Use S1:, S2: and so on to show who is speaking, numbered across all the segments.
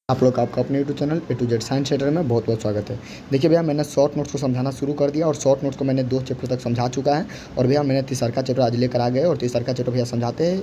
S1: आप लोग का आपका अपने YouTube channel A to Z science center में बहुत बहुत स्वागत है। देखिए भैया, मैंने शॉर्ट नोट्स को समझाना शुरू कर दिया और शॉर्ट नोट्स को मैंने 2 चैप्टर तक समझा चुका है। और भैया मैंने तीसरा चैप्टर आज लेकर आ गए और तीसरा चैप्टर भैया समझाते हैं।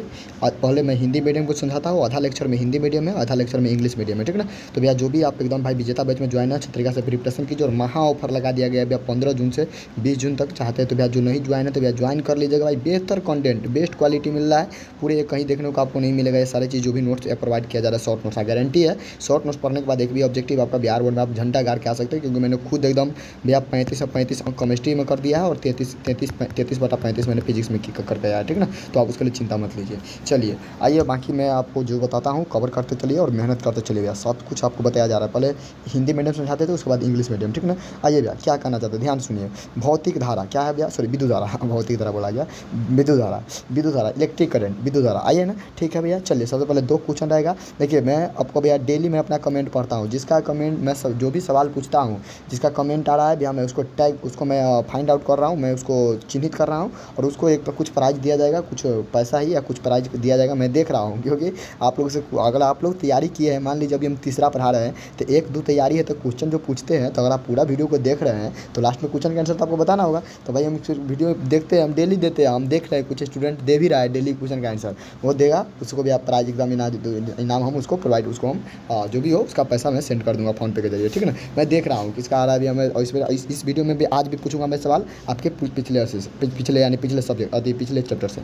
S1: पहले मैं हिंदी मीडियम को समझाता हूँ, आधा लेक्चर में हिंदी मीडियम है, आधा लेक्चर में इंग्लिश मीडियम है, ठीक ना। तो भैया जो भी आप एकदम भाई विजेता बैच में ज्वाइन है, अच्छी तरीके से प्रिपरेशन कीजिए। और महा ऑफर लगा दिया गया है भैया 15 जून से 20 जून तक। चाहते हैं तो भैया जो नहीं ज्वाइन है तो भैया ज्वाइन कर लीजिएगा भाई। बेहतर कंटेंट, बेस्ट क्वालिटी मिल रहा है, पूरे कहीं देखने को आपको नहीं मिलेगा। ये सारी चीज़ जो भी नोट्स प्रोवाइड किया जा रहा है शॉर्ट नोट्स का गारंटी है। शॉर्ट नोट्स पढ़ने के बाद एक भी ऑब्जेक्टिव आपका बिहार बोर्ड में आप झंडा गाड़ के आ सकते हैं, क्योंकि मैंने खुद एकदम भैया 35 केमिस्ट्री में कर दिया है और 33/35 मैंने फिजिक्स में करके आया, ठीक ना। तो आप उसके लिए चिंता मत लीजिए। चलिए आइए, बाकी मैं आपको जो बताता हूँ कवर करते चलिए और मेहनत करते चलिए भैया। सब कुछ आपको बताया जा रहा है। पहले हिंदी मीडियम समझाते थे, उसके बाद इंग्लिश मीडियम, ठीक ना। आइए भैया, क्या कहना चाहते हैं ध्यान सुनिए। भौतिक धारा क्या है भैया, सॉरी विद्युत धारा भौतिक धारा बोला गया, विद्युत धारा इलेक्ट्रिक करंट, विद्युत धारा। आइए ना, ठीक है भैया। चलिए सबसे पहले 2 क्वेश्चन रहेगा। देखिए मैं आपको भैया डेली मैं अपना कमेंट पढ़ता हूँ, जिसका कमेंट मैं जो भी सवाल पूछता हूँ, जिसका कमेंट आ रहा है भैया, मैं उसको टैग, उसको मैं फाइंड आउट कर रहा हूँ, मैं उसको चिन्हित कर रहा हूँ और उसको एक कुछ प्राइज़ दिया जाएगा, कुछ पैसा ही या कुछ प्राइज़ दिया जाएगा। मैं देख रहा हूँ, क्योंकि आप लोगों से अगर आप लोग तैयारी किए हैं, मान लीजिए अभी हम तीसरा पढ़ा रहे हैं तो 1-2 तैयारी है, तो क्वेश्चन जो पूछते हैं, तो अगर आप पूरा वीडियो को देख रहे हैं तो लास्ट में क्वेश्चन का आंसर तो आपको बताना होगा। तो भाई हम वीडियो देखते हैं, हम डेली देते हैं, हम देख रहे हैं, कुछ स्टूडेंट दे भी रहा है डेली क्वेश्चन का आंसर, वो देगा, उसको भी आप प्राइज एग्जाम इनाम हम उसको प्रोवाइड, उसको हम जो भी हो उसका पैसा मैं सेंड कर दूँगा फ़ोन पे के जरिए, ठीक है ना। मैं देख रहा हूँ किसका आ रहा है अभी हमें। और इस वीडियो में भी आज भी पूछूंगा मैं सवाल आपके पिछले सब्जेक्ट पिछले चैप्टर से।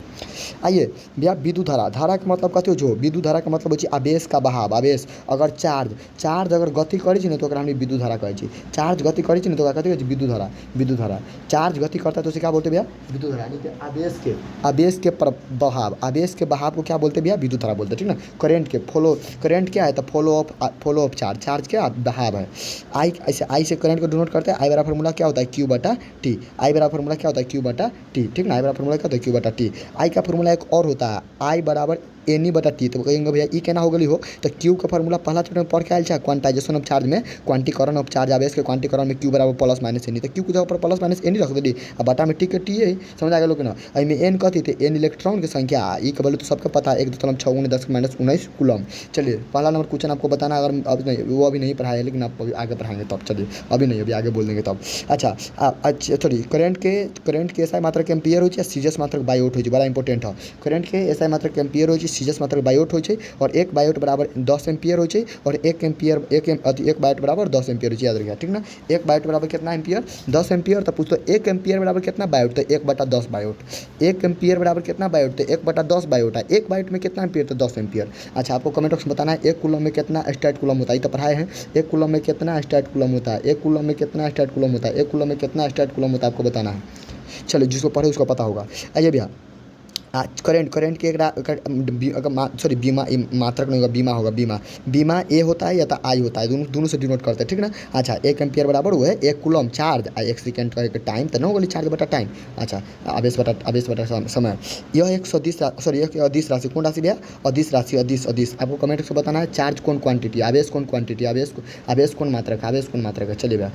S1: आइए भैया, विद्युत धारा का मतलब कहते हो, जो विद्युत धारा का मतलब होची आवेश का बहाव। आवेश अगर चार्ज अगर गति करै छै ने तो ओकरा हम विद्युत धारा कहै छी। चार्ज गति करै छै ने तो ओकरा कथि कहै छै, विद्युत धारा। चार्ज गति करता है तो उसे क्या बोलते हैं भैया, विद्युत धारा। यानी कि आवेश के बहाव को क्या बोलते हैं भैया, विद्युत धारा बोलते हैं, ठीक ना। करंट क्या है, तो फ्लो ऑफ चार्ज क्या बहाव है। आई से करंट को डिनोट करते हैं। आई बराबर फार्मूला क्या होता है, क्यू बटा टी। आई बराबर फार्मूला क्या होता है, क्यू बटा टी, ठीक ना। आई बराबर फार्मूला क्या होता है, क्यू बटा टी। आई का फार्मूला एक और होता है, आई बराबर एन ई बटा टी। तो कहेंगे भैया ई केना हो गई हो, तो क्यू का फार्मूला पहला चैप्टर में पढ़ के आयल है, क्वांटाइजेशन ऑफ चार्ज में, क्वांटीकरण ऑफ चार्ज। आवेश के क्वांटीकरण में क्यू बराबर प्लस माइनस एन ई, तो क्यू के जगह पर प्लस माइनस एन ई रख देली, अब बटा में टी के टी है। समझ आ गया लोग ना। एमें एन कथी थे, एन इलेक्ट्रॉन की संख्या, ई के बोले तो सबको पता है 1.6 कूलम। चलिए पहला नंबर क्वेश्चन आपको बताना, अगर अभी नहीं, वो अभी नहीं पढ़ाया है, लेकिन आप अभी आगे पढ़ाएंगे तब। चलिए अभी नहीं, अभी आगे बोल देंगे तब। अच्छा सॉरी, करंट के एसआई मात्रक एम्पियर होय छै, सीजीएस मात्रक बायोट होय छै, बड़ा इंपॉर्टेंट है। करंट के एसआई मात्रक एम्पियर होय छै, सीजीएस मात्रक बायोट होय छै, और 1 बायोट बराबर 10 एम्पियर होय छै, और 1 बायोट बराबर 10 एम्पियर होय छै, याद रखिए, ठीक ना। 1 बायोट बराबर कितना एम्पियर, 10 एम्पियर। तो पूछो 1 एम्पियर बराबर कितना बायोट, तो 1/10 बायोट। 1 एम्पियर बराबर कितना बायोट, तो 1/10 बायोट है। 1 बायोट में कितना एम्पियर, तो 10 एम्पियर। अच्छा आपको कमेंट बॉक्स में बताना है 1 कूलम में कितना स्टैट कूलम होता है, ये तो पढ़ाए हैं। 1 कूलम में कितना स्टैट कूलम होता है, 1 कूलम में कितना स्टैट कूलम होता है, 1 कूलम में कितना स्टैट कूलम होता है, आपको बताना है। चलो जिसको पढ़े उसको पता होगा। आइए भैया, करंट के सॉरी बीमा, मात्रक नहीं होगा, बीमा होगा, बीमा ए होता है या तो आई होता है, दोनों से डिनोट करते हैं, ठीक ना। अच्छा 1 एम्पियर बराबर हुआ है 1 कूलम चार्ज, 1 सेकंड का टाइम, तो ना चार्ज बटा टाइम। अच्छा आवेश बटा समय। यह 110 राशि, कौन राशि भैया, अदिश राशि, अदिश। आपको कमेंट से बताना है चार्ज कौन क्वांटिटी, आवेश कौन क्वांटिटी, आवेश कौन मात्रक है। चलिए भैया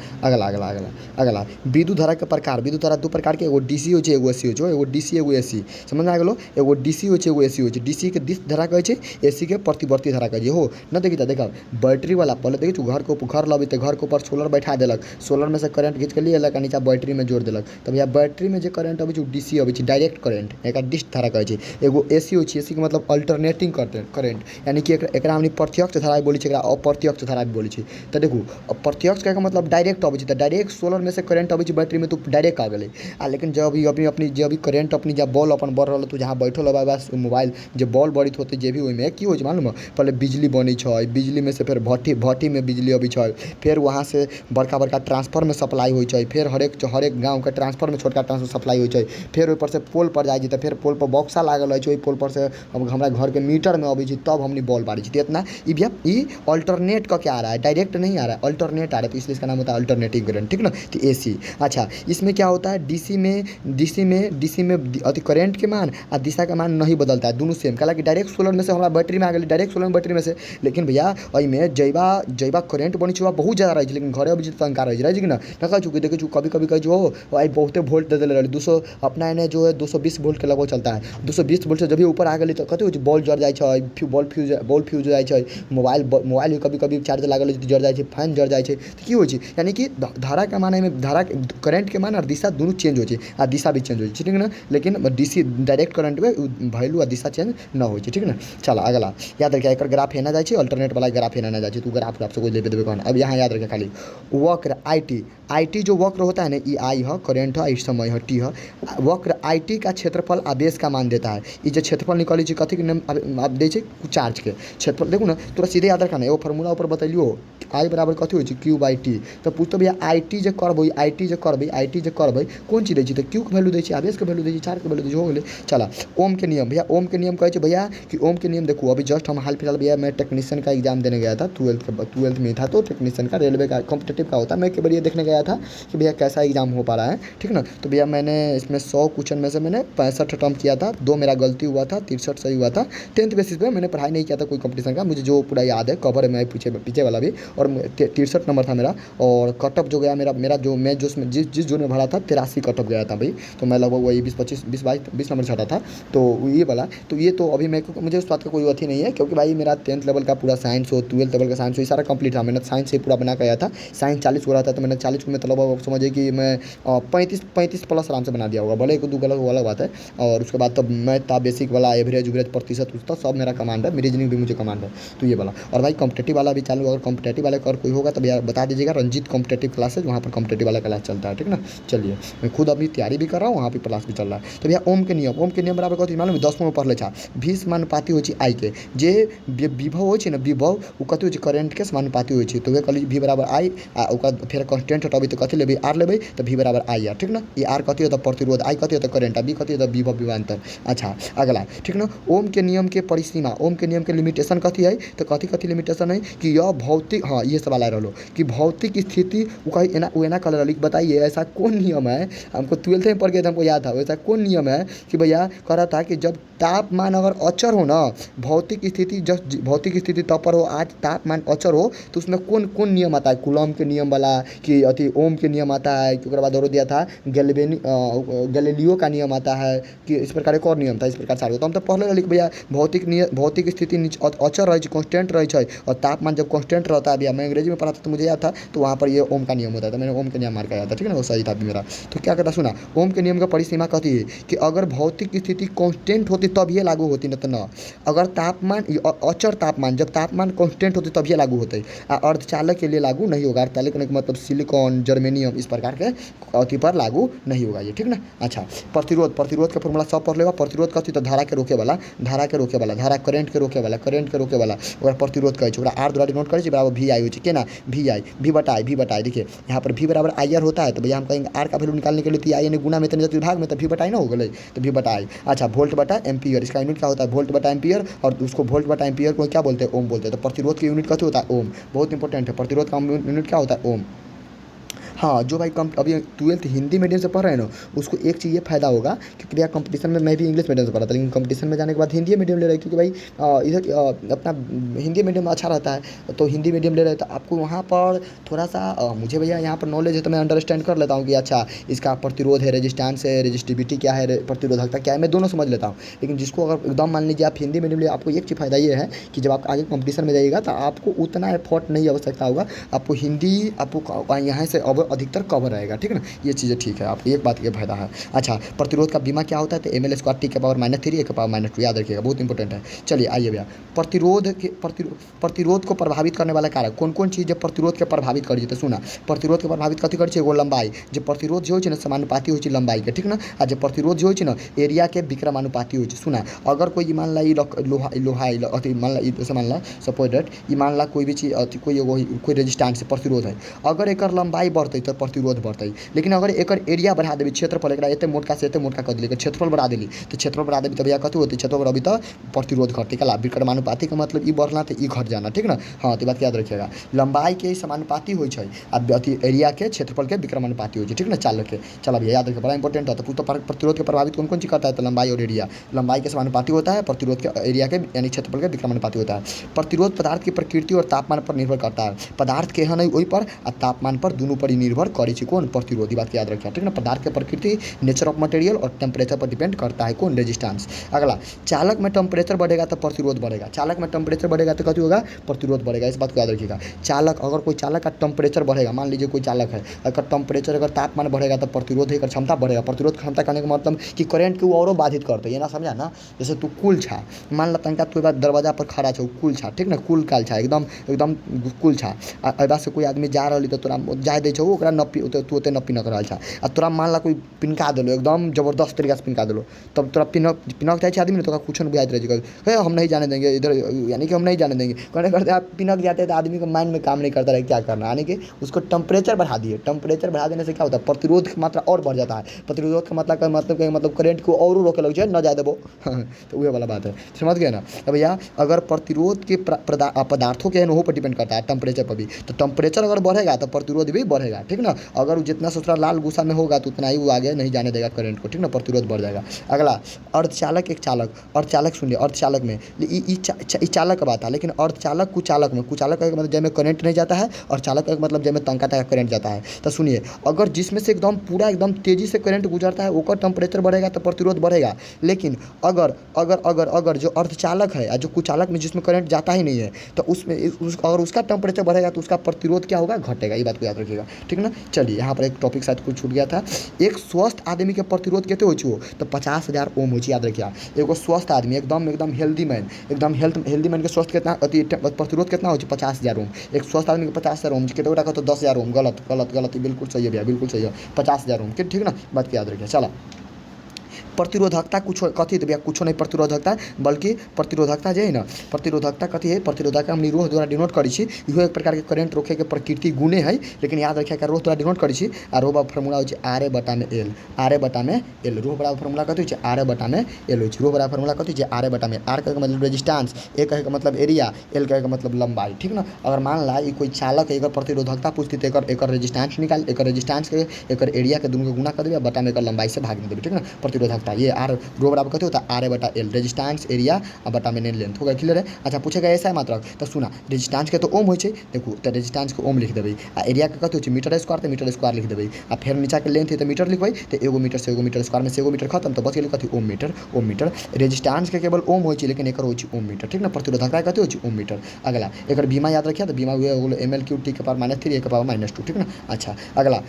S1: अगला विद्युत धारा के प्रकार। विद्युत धारा 2 प्रकार के, एगो डीसी हो छै, एगो एसी हो छै, एगो डीसी एगो एसी। समझ आ गेलो, एगो डीसी हो छै, एगो एसी हो छै। डीसी के दिश धारा कहै छै, एसी के प्रतिवर्ती धारा कहै छै हो न। देखिए देखा बैटरी वाला, पहले देखिए घर लबे तो घर के ऊपर सोलर बैठा देलक, सोलर में से करंट खींच के लिए अयलक, नीचा बैटरी में जोड़ देलक। तो भैया बैटरी में जो करंट अबै छै डीसी अबै छै, डायरेक्ट करंट, एक डिश धारा कहै छै। एगो एसी हो छै, एसी के मतलब अल्टरनेटिंग करंट, यानी कि एकरा हमनी प्रत्यक्ष धारा बोलै छै, एकरा अप्रत्यक्ष धारा भी बोलै छै। तो देखू प्रत्यक्ष का मतलब डायरेक्ट अबै छै, तो डायरेक्ट सोलर में से करंट अबै छै बैटरी में, तो डायरेक्ट आ गेलै। लेकिन जब अपनी जब करंट अपनी जब बॉल अपन बढ़ रहल, तो जहाँ बैठल हो बस मोबाइल जो बॉल बढ़ित होते, जे भी ओहिमे की होइ छै मालूम, पहले बिजली बनै छै, बिजली में से फिर भट्टी में बिजली अबै छै, फिर वहाँ से बड़का ट्रांसफर में सप्लाई होइ छै, फिर हरेक गाँव के ट्रांसफर में छोटका ट्रांसफर सप्लाई होइ छै, फिर ओहिपर से पोल पर जाइ छै, तो फिर पोल पर बॉक्सा लागल रहै छै, ओहि पोल पर से हमरा घर के मीटर में अबै छै, तब हमनी बॉल बारै छै। इतना ये अल्टरनेट का क्या आ रहा है, डायरेक्ट नहीं आ रहा है, अल्टरनेट आ रहा है, तो इसलिए इसका नाम होता है अल्टरनेटिंग करंट, ठीक ना। तो एसी। अच्छा इसमें क्या होता है, डीसी में करंट के मान आ दिशा का मान नहीं बदलता है, दोनों सेम। कहा कि डायरेक्ट सोलर में से हमारा बैटरी में आ गई, डायरेक्ट सोलर बैटरी में से। लेकिन भैया में जैबा करेंट बनी छुआ बहुत ज़्यादा रही, लेकिन घरे अभी तंका रही कि ना कह चुकी देखिए कभी कभी कह जो भाई बहुते वोल्ट दे रही 200 अपना एने जो है 220 वोल्ट के लगभग चलता है। 220 वोल्ट से जब भी ऊपर आ गई तो कथी हो बॉल जड़ जाए, बॉल फ्यूज हो जाए, मोबाइल कभी कभी चार्ज लागल जड़ जाए, फैन जड़ जाए तो की हो, यानी कि धारा के माने में धारा करेंट के मान और दिशा दोनों चेंज हो आ दिशा भी चेंज हो, ठीक है ना। लेकिन डीसी डायरेक्ट करंट में वैल्यू और दिशा चेंज न हो, ठीक है ना। चल अगला याद रखिए, एक ग्राफ हेना जाए, अल्टरनेट वाला ग्राफ हेना जाए, तू ग्राफ से कोई लेबे देवे कौन। अब यहाँ याद रखे खाली वक्र आई टी जो वक्र होता है ना, ये आई है करेंट है, इस समय है टी है। वक्र आई टी का क्षेत्रफल आवेश का मान देता है। ये जो क्षेत्रफल निकाली कथी के नाम आप दे चार्ज के क्षेत्रफल देखो ना, तोरा सीधे याद रखना एगो फार्मूला ऊपर बतलियो, आई बराबर कथी हो क्यू बाई टी। तो पूछते भैया आई टी जो करबै कौन चीज़ दी, तो क्यू के वैल्यू दी, आवेश के वैल्यू दी, चार्ज के वैल्यू दी, हो गए। चला ओम के नियम, भैया ओम के नियम कहे भैया कि ओम के नियम देखो, अभी जस्ट हम हाल फिलहाल भैया मैं टेक्नीशियन का एग्जाम देने गया था, ट्वेल्थ में था, तो टेक्नीशियन का रेलवे का कॉम्पिटेटिव का होता है, मैं के बार ये देखने गया था कि भैया कैसा एग्जाम हो पा रहा है, ठीक ना। तो भैया मैंने इसमें 100 क्वेश्चन में से मैंने 65 अटैम्प्ट किया था, 2 मेरा गलती हुआ था, 63 सही हुआ था। 10th बेसिस पे मैंने पढ़ाई नहीं किया था कोई कंपटीशन का, मुझे जो पूरा याद है, कवर है मैं पीछे वाला भी, और 63 नंबर था मेरा। और कटअप जो गया मेरा जो मैं जिस जोन में भरा था 83 कटअप गया था भाई। तो मैं लगभग वही 20 नंबर छटा था, तो ये वाला। तो ये तो अभी मुझे उस बात का कोई अथी नहीं है, क्योंकि भाई मेरा 10th लेवल का पूरा साइंस हो, 12th लेवल का साइंस हो, ये सारा कंप्लीट था। मैंने साइंस से पूरा बना के आया था, साइंस 40 हो रहा था, तो मैंने 40 में मतलब समझिए कि मैं 35 प्लस आराम से बना दिया होगा, भले एक दो गलत वो अलग बात है। और उसके बाद तब मैथ था, बेसिक वाला, एवरेज प्रतिशत उसका सब मेरा कमांड है, रीजनिंग भी मुझे कमांड है, तो ये वाला। और भाई कॉम्पिटेटिव वाला भी चालू, अगर कॉम्पिटेटिव वाले का कोई होगा तो भैया बता दीजिएगा, रंजीत कॉम्पिटेटिव क्लासेज, वहाँ पर कॉम्पिटेटिव वाला क्लास चलता है, ठीक ना। चलिए मैं खुद अभी तैयारी भी कर रहा हूँ, वहाँ पर क्लास भी चल रहा है। तो भैया ओम के नियम बराबर कथी मालूम 10 में पढ़ ले छा, 20 समानुपाती हो आई के जे विभव हो ना, विभव वो कथी हो करेंट के समानुपाती हो, तो वे कहली भी बराबर आई, फिर कॉन्स्टेंट हटाबी तो कथी लेबै आर लेबै, तो भी बराबर आई आर, ठीक ना। ये आर कथी होता प्रतिरोध, आई कथी होता करेंट, बी कथी होता विभव विभवांतर। अच्छा अगला, ठीक ना। ओम के नियम के परिसीमा, ओम के नियम के लिमिटेशन कथी है, तो कथी लिमिटेशन है कि यह भौतिक, हाँ ये सवाल आ रहा कि भौतिक स्थिति वो कही एना कलर लिख, बताइए ऐसा कौन नियम है, हमको 12th में पढ़ के हमको याद था, ऐसा कौन नियम है कि भैया कह रहा था कि जब तापमान अगर अचर हो ना, भौतिक स्थिति तब पर हो, आज तापमान अचर हो, तो उसमें कौन नियम आता है, कूलॉम के नियम वाला कि अति ओम के नियम आता है, कि बाद और दिया था गैलीलियो का नियम आता है, कि इस प्रकार एक और नियम था, इस प्रकार सारे। तो हम तो पहले लिख भैया भौतिक स्थिति अचर रही, कॉन्स्टेंट रही है, और तापमान जब कॉन्स्टेंट रहता है, भैया मैं अंग्रेजी में पढ़ा था तो मुझे याद था, तो वहाँ पर ये ओम का नियम होता था, मैंने ओम के नियम मार के आया था, ठीक है ना, वो सही था मेरा। तो क्या कहता सुना, ओम के नियम का परिसीमा कहती है कि अगर भौतिक स्थिति कॉन्स्टेंट होती तब ये लागू होती, न तो न। अगर तापमान अचर तापमान, जब तापमान कॉन्स्टेंट होती तब ये लागू होते, अर्धचालक के लिए लागू नहीं होगा। अर्धचालक का मतलब सिलिकॉन, जर्मेनियम, इस प्रकार के अति पर लागू नहीं होगा ये, ठीक ना। अच्छा प्रतिरोध का फॉर्मूला सब पढ़ लेगा। प्रतिरोध कथी तो धारा के रोके वाला, धारा करेंट के रोके वाला, और प्रतिरोध कहे आर द्वारा डिनोट करे बराबर भी आई हो केना, भी बटाई देखिए यहाँ पर भी बराबर आई आर होता है, तो भैया हम कहेंगे आर का वैल्यू निकालने के लिए तो आई ने गुना में तनिक विभाग में, तो भी बटाई ना हो गए, तो भी बटाई। अच्छा वोल्ट बटा एम्पियर, इसका यूनिट क्या होता है, वोल्ट बटा एम्पियर, और उसको वोल्ट बटा एम्पियर को क्या बोलते हैं, ओम बोलते हैं। तो प्रतिरोध की यूनिट कैसे होता है, ओम, बहुत इंपॉर्टेंट है, प्रतिरोध का यूनिट क्या होता है, ओम। हाँ जो भाई अभी 12th हिंदी मीडियम से पढ़ रहे हैं ना, उसको एक चीज़ ये फ़ायदा होगा, क्योंकि भैया कंपटीशन में मैं भी इंग्लिश मीडियम से पढ़ा था, लेकिन कंपटीशन में जाने के बाद हिंदी मीडियम ले रहे हैं, क्योंकि भाई इधर अपना हिंदी मीडियम अच्छा रहता है, तो हिंदी मीडियम ले रहे हैं, तो आपको वहाँ पर थोड़ा सा मुझे भैया यहाँ पर नॉलेज है, तो मैं अंडरस्टैंड कर लेता हूँ कि अच्छा इसका प्रतिरोध है, रेजिस्टेंस है, रेजिस्टिविटी क्या है, प्रतिरोधकता क्या है, मैं दोनों समझ लेता हूँ। लेकिन जिसको अगर एकदम मान लीजिए आप हिंदी मीडियम ले, आपको एक चीज़ फ़ायदा ये है कि जब आप आगे कंपटीशन में जाइएगा तो आपको उतना एफर्ट नहीं आवश्यकता होगा, आपको हिंदी आपको यहाँ से अब अधिकतर कवर रहेगा, ठीक है ना। ये चीज़ें ठीक है, आपको एक बात ये फायदा है। अच्छा प्रतिरोध का बीमा क्या होता है, तो ml² टी के पावर -3 के पावर -2, याद रखिएगा, बहुत इंपॉर्टेंट है। चलिए आइए भैया प्रतिरोध को प्रभावित करने वाला कारक कौन कौन चीज़ प्रतिरोध के प्रभावित कर देते, सुना प्रतिरोध के प्रभावित कथी कर एगो लंबाई, जो प्रतिरोध जो हो समानुपाती हो लंबाई के, ठीक ना। आ जो प्रतिरोध जो हो एरिया के विक्रमानुपाती हो, सुना अगर कोई मान ला लोहा अति मान ला जैसे मान ला सपोज डेट मान ला कोई भी चीज़ कोई रेजिस्टेंस प्रतिरोध है, अगर एक लंबाई बढ़ते बढ़तै तो प्रतिरोध बढ़तै। लेकिन अगर एकर एरिया बढ़ा देबी, क्षेत्रफल एकरा एते मोटका से एते मोटका कर देली, एकर क्षेत्रफल बढ़ा देली तो क्षेत्रफल बढ़ा देबी तो भैया कथी होतै, क्षेत्रफल बढ़ाबी तो प्रतिरोध घटतै। कला विकर्मानुपाती का मतलब ई बढ़ला तो ई घट जाना, ठीक ना। हाँ तो बात याद रखिएगा, लंबाई के समानुपाती होइ छै आ अथी एरिया के क्षेत्रफल के विकर्मानुपाती होइ छै, ठीक ना। चालक के चला भैया याद रखिए, बड़ा इंपॉर्टेंट है। तो प्रतिरोध के प्रभावित कौन कौन चीज करता है, तो लंबाई और एरिया। लंबाई के समानुपाती होता है, प्रतिरोध के एरिया के यानी क्षेत्रफल के विकर्मानुपाती होता है। प्रतिरोध पदार्थ की प्रकृति और तापमान पर निर्भर करता है। पदार्थ केहन है वही पर आ तापमान पर दोनों पर ही निर्भर करे छै कौन, प्रतिरोध। बात याद रखिए, ठीक ना। पदार्थ के प्रकृति, नेचर ऑफ मटेरियल और टेम्परेचर पर डिपेंड करता है कौन, रेजिस्टेंस। अगला, चालक में टेम्परेचर बढ़ेगा तो प्रतिरोध बढ़ेगा, चालक में टेम्परेचर बढ़ेगा तो कथी होगा, प्रतिरोध बढ़ेगा। इस बात को याद रखिएगा। चालक, अगर कोई चालक का टेम्परेचर बढ़ेगा, मान लीजिए कोई चालक है, अगर टेम्परेचर अगर तापमान बढ़ेगा तो प्रतिरोध की क्षमता बढ़ेगा। प्रतिरोध क्षमता करने का मतलब कि करंट के वो और बाधित करते, ये ना समझा ना। जैसे तू कुल छा, मान ला तनका तू दरवाजा पर खड़ा छो, कुल छा, ठीक ना, कुल काल छा, एकदम एकदम कुल छा। अबा से कोई आदमी जा रही तो तोरा जाए दे छो, ओकरा नपी तू ओते नपी न कर छा। आ तोरा मान ला कोई पिनका देलो, एकदम जबरदस्त तरीका से पिनका देलो, तब तोरा पिनक जाए आदमी, तो कुछ नहीं बुझाइत रहे, हम नहीं जाने देंगे इधर, यानी कि हम नहीं जाने देंगे। कहने करते आप पिनक जाते हैं तो आदमी का माइंड में काम नहीं करता रहे क्या करना, यानी कि उसको टेम्परेचर बढ़ा दिए। टेम्परेचर बढ़ा देने से क्या होता है, प्रतिरोध की मात्रा और बढ़ जाता है। प्रतिरोध का मतलब करंट को और रोके लग जाए, न जाए देबो तो वही वाला बात है, समझ गए ना। अब भैया अगर प्रतिरोध के पदार्थों के हो पर डिपेंड करता है, टेम्परेचर पर भी, तो टेम्परेचर अगर बढ़ेगा तो प्रतिरोध भी बढ़ेगा, ठीक ना। अगर जितना सोच रहा लाल गुस्सा में होगा तो उतना ही वो आगे नहीं जाने देगा करंट को, ठीक ना, प्रतिरोध बढ़ जाएगा। अगला, अर्धचालक एक चालक, अर्धचालक सुनिए, अर्धचालक में चालक का बात है, लेकिन अर्धचालक कुचालक में, कुचालक का मतलब जैमें करंट नहीं जाता है, और चालक का मतलब जैमें तंका तक करंट जाता है। तो सुनिए, अगर जिसमें से एकदम पूरा एकदम तेजी से करंट गुजरता है ओकर टेम्परेचर बढ़ेगा तो प्रतिरोध बढ़ेगा। लेकिन अगर अगर अगर अगर जो अर्धचालक है, जो कुचालक में जिसमें करंट जाता ही नहीं है, तो उसमें अगर उसका टेम्परेचर बढ़ेगा तो उसका प्रतिरोध क्या होगा, घटेगा। ये बात को याद रखिएगा, ठीक ना। चलिए यहाँ पर एक टॉपिक शायद कुछ छूट गया था। एक स्वस्थ आदमी के प्रतिरोध कितने हो तो 50,000 ओम हो, याद रखिए। एगो स्वस्थ आदमी, एकदम एकदम हेल्दी मैन, एकदम हेल्दी मैन के स्वस्थ कितना अति प्रतिरोध कितना हो, 50,000 ओम। एक स्वस्थ आदमी के 50,000 ओम, कितना रखा तो 10,000 ओम। गलत गलत गलत, बिल्कुल सही है भैया, बिल्कुल सही है, 50,000 ओम, ठीक ना। बात को याद रखिए। चला, प्रतिरोधकता कुछ कथी तो भैया कुछ नहीं, प्रतिरोधकता बल्कि प्रतिरोधकता जो है ना, प्रतिरोधकता कथी है, प्रतिरोधकता हम रोह द्वारा डिनोट करी छी। इहो एक प्रकार के करंट रोके के प्रकृति गुणे है, लेकिन याद रखिए रोह द्वारा डिनोट करी छी। आ रोह फॉर्मूला हो आर बटा में एल, आर बटा में एल। रोह बड़ा फॉर्मूला कथी हो आर बटा में एल हो, रोह बड़ा फॉर्मूला कथी हो आर बटा में। आर का मतलब रेजिस्टेंस, ए कहे का मतलब एरिया, एल कहे का मतलब लंबाई, ठीक ना। अगर मान ला कोई चालक है, प्रतिरोधकता पूछती तो एक रेजिस्टेंस निकाल, एक रेजिस्टेंस के एक एरिया के दोनों को गुना कर देवे, बटा में लंबाई से भाग देवे, ठीक ना। प्रतिरोधकता ये आर रो बराबर कथी होता है, आर बटा एल, रेजिस्टेंस एरिया और बटा में लेंथ होगा, क्लियर है। अच्छा पूछेगा ऐसा है मात्रक, तो सुना रेजिस्टेंस के तो ओम हो, देखो तो रेजिस्टेंस के ओम लिख देवे, आ एरिया के कथी हो मीटर स्क्वायर, तो मीटर स्क्वायर लिख देवे। आ फिर नीचा के लेंथ है तो मीटर लिखबै, तो एगो मीटर से एगो मीटर स्क्वायर में से एगो मीटर खत्म, तो बच गेल कथी ओम मीटर। ओम मीटर रेजिस्टेंस के केवल ओम हो, लेकिन एक ओम मीटर, ठीक ना। प्रतिरोधकता कथी हो ओम मीटर। अगला एक बीमा याद रखिए, तो बीमा हुए एम एल क्यू टी के पावर -3 ए के पावर -2, ठीक ना। अच्छा अगला,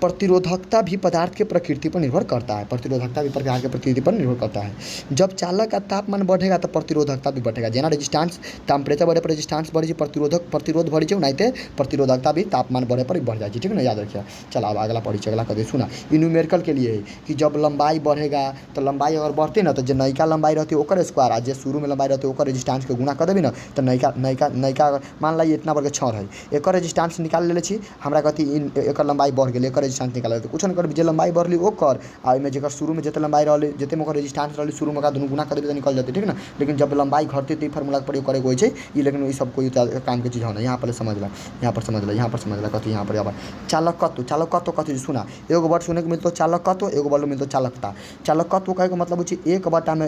S1: प्रतिरोधकता भी पदार्थ के प्रकृति पर निर्भर करता है, प्रतिरोधकता भी पदार्थ के प्रकृति पर निर्भर करता है। जब चालक का तापमान बढ़ेगा तो प्रतिरोधकता भी बढ़ेगा, जेना रेजिस्टेंस टेम्परेचर बढ़े पर रेजिस्टेंस बढ़ी, प्रतिरोध बढ़ी है, नहीं तो प्रतिरोधकता भी तापमान बढ़े पर बढ़ जाए, ठीक है ना, याद रखिए। चलो अब अगला पढ़ी, अगला कदे सुना, ई न्यूमेरिकल के लिए है कि जब लंबाई बढ़ेगा तो लंबाई अगर बढ़ती ना, तो जो नयका लंबाई रहती है ओकर स्क्वायर, आज शुरू में लंबाई रहती है ओकर रेजिस्टेंस के गुना कर देवी ना, तो नयका मान ला इतना बड़े छड़ है, एक रेजिस्टेंस निकाल ले, हमरा कथी एक लंबाई बढ़ गई, एक रेजिस्टेंस निकाल तो कुछ नहीं कर, जो लंबाई बढ़ली ओकर आ में शुरू में जिते लंबाई रही जिते में रेजिस्टेंस रही शुरू में दोनों गुना कर देते निकल जाती, ठीक ना। लेकिन जब लंबाई घटती तो फार्मूला का प्रयोग करे है ये, लेकिन ये सब कोई काम की चीज़ होना, यहाँ पर समझ ला, यहाँ पर समझ ला, यहाँ पर समझ ला कथी, यहाँ पर अब चालकत्व, चालकत्व कथी सुना, एगो वर्ड सुने को मिलता चालकत्व, एगो वर्ड मिलता चालकता। चालकत्व कहे मतलब हो एक बटा में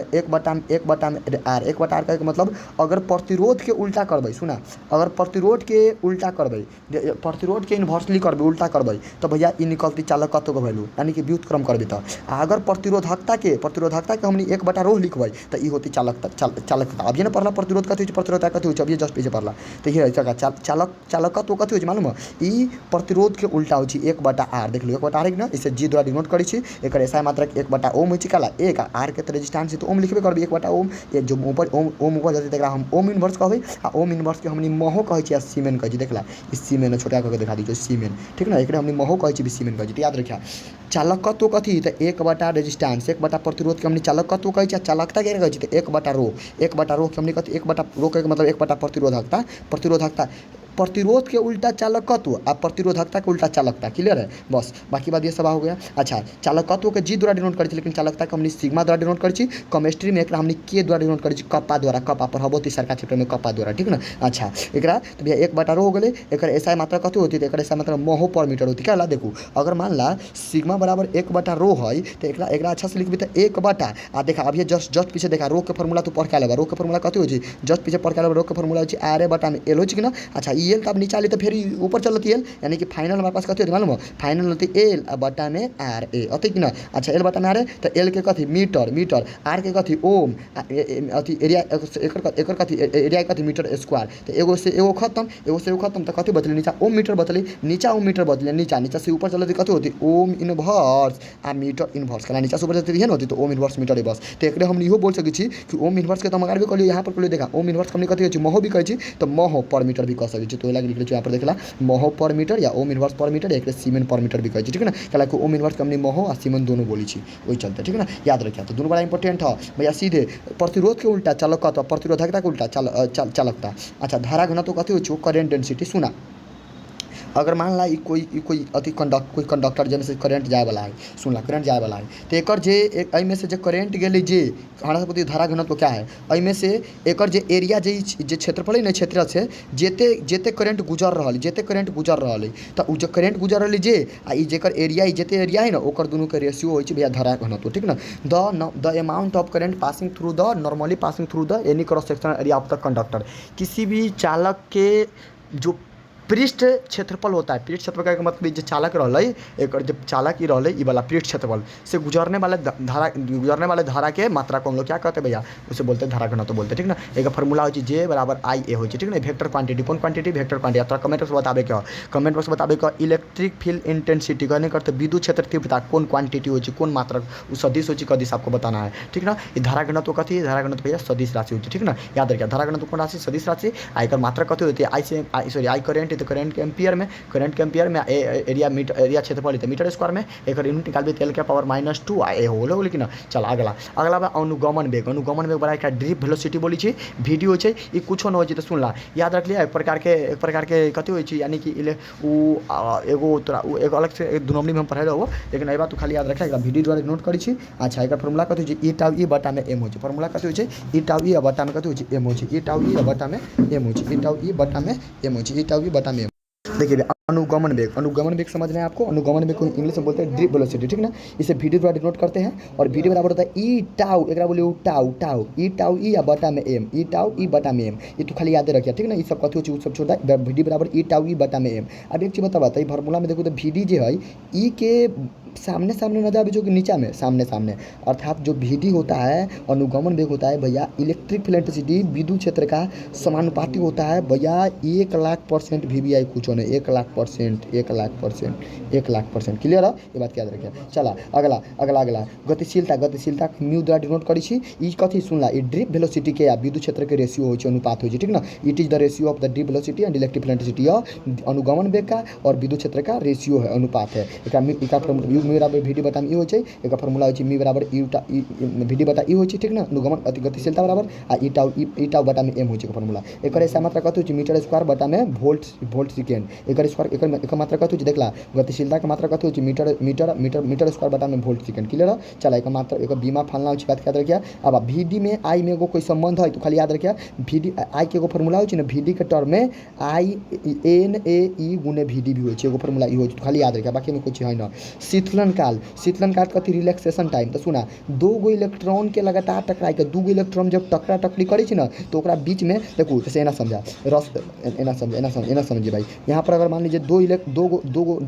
S1: आर, एक बटा आर कहे मतलब अगर प्रतिरोध के उल्टा करबै, सुना अगर प्रतिरोध के उल्टा करबै, प्रतिरोध के इन्वर्सली करबै, उल्टा करबै, तो भैया ई निकलती चालकत्व के वैल्यू, यानी कि व्युत्क्रम करबै। तो अगर प्रतिरोधकता के हमनी एक बटा रोह लिखबै तो ई होती चालकता। अब ये ना पढ़ला प्रतिरोध कथी हो, प्रतिरोधकता कथी हो, अभी जस्ट पीछे पढ़ला, तो ये चालकत्व कथी हो मालूम है, ई प्रतिरोध के उल्टा हो, एक बटा आर, देख लो एक बटा आर ना, इसे जी द्वारा डिनोट करी छी, एक ऐसा मात्रा एक बटा ओम हो, कला एक आर के तो रेजिस्टेंस तो ओम लिखबे करबै, एक बटा ओम, ये जो ऊपर ओम ऊपर जाते तकरा हम ओम इनवर्स कहबै, आ ओम इनवर्स के हमनी महो कहै छी, सीमेन कहै छी, देखला इस सीमेन छोटा करके दिखा दीजिए सीमेन, ठीक ना, एकरे हमनी महो कहै छी, सीमेन कहै छी, याद रखिया। चालकत्व कथी तो एक बटा रेजिस्टेंस, एक बटा प्रतिरोध के हमनी चालकत्व कहै छी, चालकता के कहै छी तो एक बटा रो के हमनी कथी, एक बटा रो के मतलब एक बटा प्रतिरोधकता, प्रतिरोधकता प्रतिरोध के उल्टा चालकत्व आ प्रतिरोधकता के उल्टा चालकता। क्लियर है बस, बाकी बात ये सब हो गया। अच्छा, चालकत्व के जी द्वारा डिनोट करी, लेकिन चालकता के हमने सिग्मा द्वारा डिनोट करी। केमिस्ट्री में एक हमने के द्वारा डिनोट करी, कप्पा द्वारा, कप्पा पर हबो तीसरा का चैप्टर में कप्पा द्वारा, ठीक ना। अच्छा, एकरा तो भैया 1/ρ हो गए। एक ऐसा मात्रा कत होती है, एक मात्रा मोहो पर मीटर होती है। क्या देखो, अगर मान ला सिग्मा बराबर 1/ρ है तो एकरा अच्छा से लिख भी 1/, आ देखा अभी जस्ट पीछे देखा रो के फॉर्मूला तो पढ़ के आलेगा। रो के फॉर्मूला कत हो, जस्ट पीछे पढ़ के आलेगा। रो के फॉर्मूला हो RA/L हो कि ना। अच्छा, एल तो अब नीचे आली तो फिर ऊपर चलती एल, यानी कि फाइनल हमारे पास कत मालूम हो, फाइनल होती L/RA अति कि ना। अच्छा, L/RA तो एल के कथी मीटर, मीटर आर के कथी ओम, अथी एरिया एकर कथी एरिया कथी मीटर स्क्वायर। तो एगो से एगो खत्म, एगो से एगो खत्म, तो कथी बचले नीचा ओम मीटर बचले, नीचा ओम मीटर बचले, नीचा नीचा से ऊपर चलती कथी होती ओम इनवर्स आ मीटर इनवर्स। कला नीचा से ऊपर चलती है ना होती तो ओम इनवर्स मीटर इनवर्स। तो एक हम इहो बोल सकी कि ओम इनवर्स के तो हम अगर भी कहलिए यहाँ पर कहलिए देखा ओम इनवर्स हमने कथी महो भी कहे तो महो पर मीटर भी कह सके। तो लगे लिखले यहाँ पर देखला महो पर मीटर या ओम इनवर्स पर मीटर, एक सीमेन पर मीटर भी कहे, ठीक है ना। कला ओम इनवर्स हमने महो आ सीमेन दोनों बोली वही चलते, ठीक है ना। याद रखिए, तो दोनों बड़ा इंपॉर्टेंट है भैया। सीधे प्रतिरोध के उल्टा चालकत्व, प्रतिरोधकता के उल्टा चालकता। अच्छा, धारा घनत्व कथी हो, करेंट डेंसिटी। सुना, अगर मान ला कोई अति कोई कंडक्टर जैसे करेंट जाए वाला है, सुनला करेंट जाए वाला है, तो एकर जे में से जो करेंट गेले जे हमारा प्रति धारा घनत्व क्या है, में से एकर जे एरिया जे क्षेत्रफल है ना, क्षेत्र से जेते जेते करेंट गुजर रहा है, जेते करेंट गुजर रहा है, तो उ जो करेंट गुजर रहा है जे आ जेकर एरिया जेते एरिया है ना ओकर दोनों के रेशियो हो भैया धारा घनत्व, ठीक ना। The amount of current passing through the normally passing through the any cross sectional area of the conductor. किसी भी चालक के जो पृष्ठ क्षेत्रफल होता है, पृष्ठ क्षेत्रफल का मतलब जो चालक रहा है, एक जब चालक ही रहा है वाला पृष्ठ क्षेत्रफल से गुजरने वाले धारा के मात्रा को हम लोग क्या कहते हैं भैया, उसे बोलते हैं धारा घनत्व बोलते हैं, ठीक ना। एक फॉर्मूला हो J = IA हो, ठीक ना। वेक्टर क्वांटिटी, कौन क्वांटिटी, वेक्टर क्वांटिटी। तो कमेंट बॉक्स बताबे क्या, कमेंट बॉक्स बताबे क्या इलेक्ट्रिक फील्ड इंटेंसिटी कहने करते विद्युत क्षेत्र तीव्रता कौन क्वांटिटी हो, कौन मात्रा सदिश हो, कदिश आपको बताना है, ठीक ना। ये धारा घनत्व कथी है, धारा घनत्व भैया सदिश राशि होती है, ठीक ना। याद रखिए, धारा घनत्व कौन राशि, सदिश राशि। आयकर मात्रा कथी होती है, आई करेंट, तो करेंट के एम्पियर में, एरिया मीटर, एरिया क्षेत्रफल है मीटर स्क्वायर में। एक यूनिट निकाल भी तेल के पावर -2 ए हो लेकिन। चल अगला बा अनुगमन वेग। अनुगमन वेग बड़ा एक ड्रिप वेलोसिटी बोली छी, वीडियो हो छै, ई कुछो न हो छै तो सुन ला, याद रख लिया। एक प्रकार के कथी हो छै, यानी कि एगो तोरा एगो अलग से दुनोमनी में हम पढ़ाई रहो, लेकिन एहि बात तू खाली याद रखे, एकरा वीडियो द्वारा नोट करी छी। अच्छा, एकर फार्मूला कथी छै, E बटा में m हो छै। फार्मूला कथी हो छै, E बटा में कथी हो छै m हो छै, E बटा में m हो छै, E बटा में m हो छै, E बटा में। देखिए अनुगमन वेग समझ में आपको। अनुगमन वेग को इंग्लिश में बोलते हैं ड्रिप वेलोसिटी, ठीक ना। इसे वीडियो द्वारा डिनोट करते हैं और वीडियो बराबर होता है ई टाउ, एक बोले टाउ ई बटा में एम, ई बटा में एम। ये तो खाली याद रखिए, ठीक ना। ये सब कथी हो सब छोड़ दे, वीडियो बराबर ई टाउ ई बटा में एम। अब एक चीज़ बताता है, फार्मूला में देखो तो वीडी जो है ई के सामने न जाए जो कि नीचा में सामने, अर्थात जो वीडी होता है अनुगमन वेग होता है भैया इलेक्ट्रिक फील्ड इंटेंसिटी विद्युत क्षेत्र का समानुपाती होता है भैया 1,00,000% VBI कुछ होने 1,00,000%। क्लियर है, ये बात याद रखिए। चला अगला गतिशीलता म्यू द्वारा डिनोट करी छी। ई कथी सुनला, ई ड्रिप वेलोसिटी के या विद्युत क्षेत्र के रेशियो हो, अनुपात हो, ठीक ना। It is the ratio of the drip velocity and electric field intensity. अनुगमन वेग का और विद्युत क्षेत्र का रेशियो है, अनुपात है। म्यू बराबर वीडी बटा ई हो छै, एक फार्मूला हो छै म्यू बराबर वीडी बटा ई हो छै, ठीक ना। अनुगमन गतिशीलता बराबर आ ई टाउ बटा में m हो छै फार्मूला। एकर ऐसा मात्रा कत हो छै मीटर स्क्वायर बटा में वोल्ट सेकेंड। एकर स्क्वायर एकर मात्रा कत हो छै देखला, गतिशीलता के मात्रा कत हो छै मीटर स्क्वायर बटा में वोल्ट सेकेंड। क्लियर है। चला एक मात्रा एक बीमा फालना हो छै, बात याद रखिए। अब VD में I में एगो कोई संबंध है तो खाली याद रखिए, VD I के एगो फार्मूला हो छै ना, VD के टर्म में INAE गुने VD भी हो छै, एगो फार्मूला ई हो छै, खाली याद रखिए, बाकी में कुछ है ना। शीतलन काल कथी रिलैक्सेशन टाइम। तो सुना, दो गो इलेक्ट्रॉन के लगातार टकराई के, दू गो इलेक्ट्रॉन जब टकरी करी छी ना तो ओकरा बीच में देखो जैसे एना समझिए भाई। यहाँ पर अगर मान लीजिए दो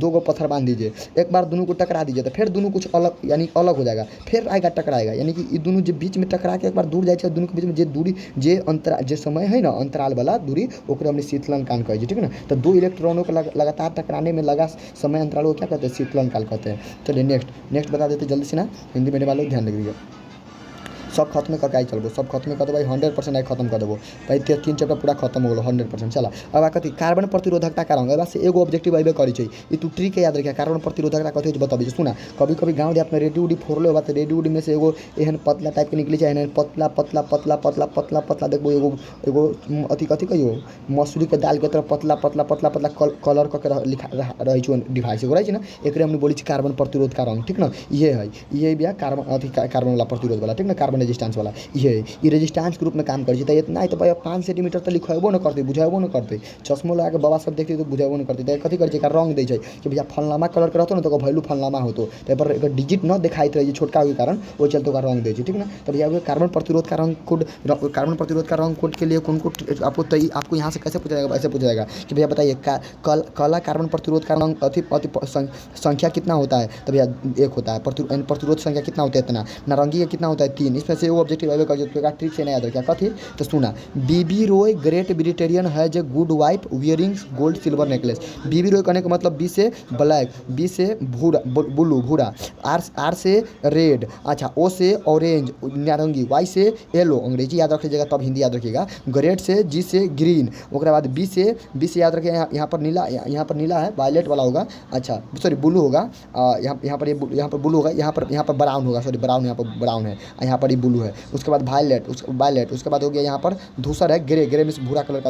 S1: गो पत्थर बांध दीजिए, एक बार दोनों को टकरा दीजिए तो फिर दोनों कुछ अलग यानी अलग हो जाएगा, फिर आएगा टकराएगा, यानी कि ये दोनों जो बीच में टकरा के एक बार दूर जाए, दोनों के बीच में जे दूरी जे अंतराल जे समय है ना अंतराल वाला दूरी ओकरे हमने शीतलन काल कहे छी, ठीक ना। तो दो इलेक्ट्रॉनों को लगातार टकराने में लगा समय अंतराल को क्या कहते हैं, शीतलन काल कहते हैं। चलिए नेक्स्ट बता देते जल्दी से ना, हिंदी मीडियम वालों ध्यान रखिएगा। सब खत्म करके आई चलबो, सब खत्म कर दो भाई, 100% आई खत्म कर देबो भाई। 3 चैप्टर पूरा खत्म हो गेलो 100%। चला अब आ कथी कार्बन प्रतिरोधकता का रंग बस एगो ऑब्जेक्टिव अइबे करी छै। ई तू ट्रिक याद रखिया, कार्बन प्रतिरोधकता कथी होय बताबी सुना। कभी कभी गाँव देहात में रेडी उडी फोड़ले होबा त रेडी उडी में से एगो एहन पतला टाइप के निकली छै, एहन पतला पतला पतला पतला पतला पतला देखबो एगो एगो अथी कथी कहियो मसूरी के दाल के तरह पतला पतला पतला पतला कलर क के लिखा रहे छै डिवाइस एगो रहे छै ना, एकरे हमनी बोली छै कार्बन प्रतिरोध का रंग, ठीक ना। ये है ये बिया कार्बन अथी कार्बन वाला प्रतिरोध वाला, ठीक ना, कार्बन रेजिस्टेंस वाला ये ई रेजिस्टेंस के रूप में काम करे छै। त इतना ही तो भाई 5 सेंटीमीटर त लिखबो न करते, बुझाबो न करते, चश्मो लगा के बाबा सब देखते तो बुझाबो न करते। त कथी करे छै का रंग दै छै कि भैया फलनामा कलर के रहतो न तो वैल्यू फलनामा होतो, त पर एकर डिजिट न दिखाइत रहे छोटका के कारण वो चलते का रंग दै छै, ठीक ना। तो भैया कार्बन प्रतिरोध का रंग कोड, कार्बन प्रतिरोध का रंग कोड के लिए कौन कोड आपको यहाँ से कैसे पूछा जाएगा, ऐसे पूछा जाएगा कि भैया बताइए काला कार्बन प्रतिरोध का रंग अति संख्या कितना होता है। तो भैया 1 होता है। प्रतिरोध संख्या कितना होता है इतना, नारंगी का कितना होता है 3। इसमें से वो ऑब्जेक्टिव अवे कर जो ट्रिक से नहीं याद रखा कथी तो सुना। बीबी रॉय ग्रेट ब्रिटेनियन है जो good wife wearing gold silver necklace. BB Roy कहने का मतलब बी से ब्लैक, बी से ब्लू भूरा, आर से रेड, अच्छा ओ से ऑरेंज नारंगी, वाई से येलो, अंग्रेजी याद रखिएगा तब हिंदी याद रखिएगा, ग्रेड से जी से ग्रीन, उसके बाद बी से याद रखिए यहाँ पर नीला, यहाँ पर नीला है वायलेट वाला होगा, अच्छा सॉरी ब्लू होगा, यहाँ पर ब्लू होगा, यहाँ पर ब्राउन होगा, सॉरी ब्राउन यहाँ पर ब्राउन है, यहाँ पर ये ब्लू है। उसके बाद वायलेट, उसके बाद हो गया यहाँ पर धूसर है, ग्रे में भूरा कलर का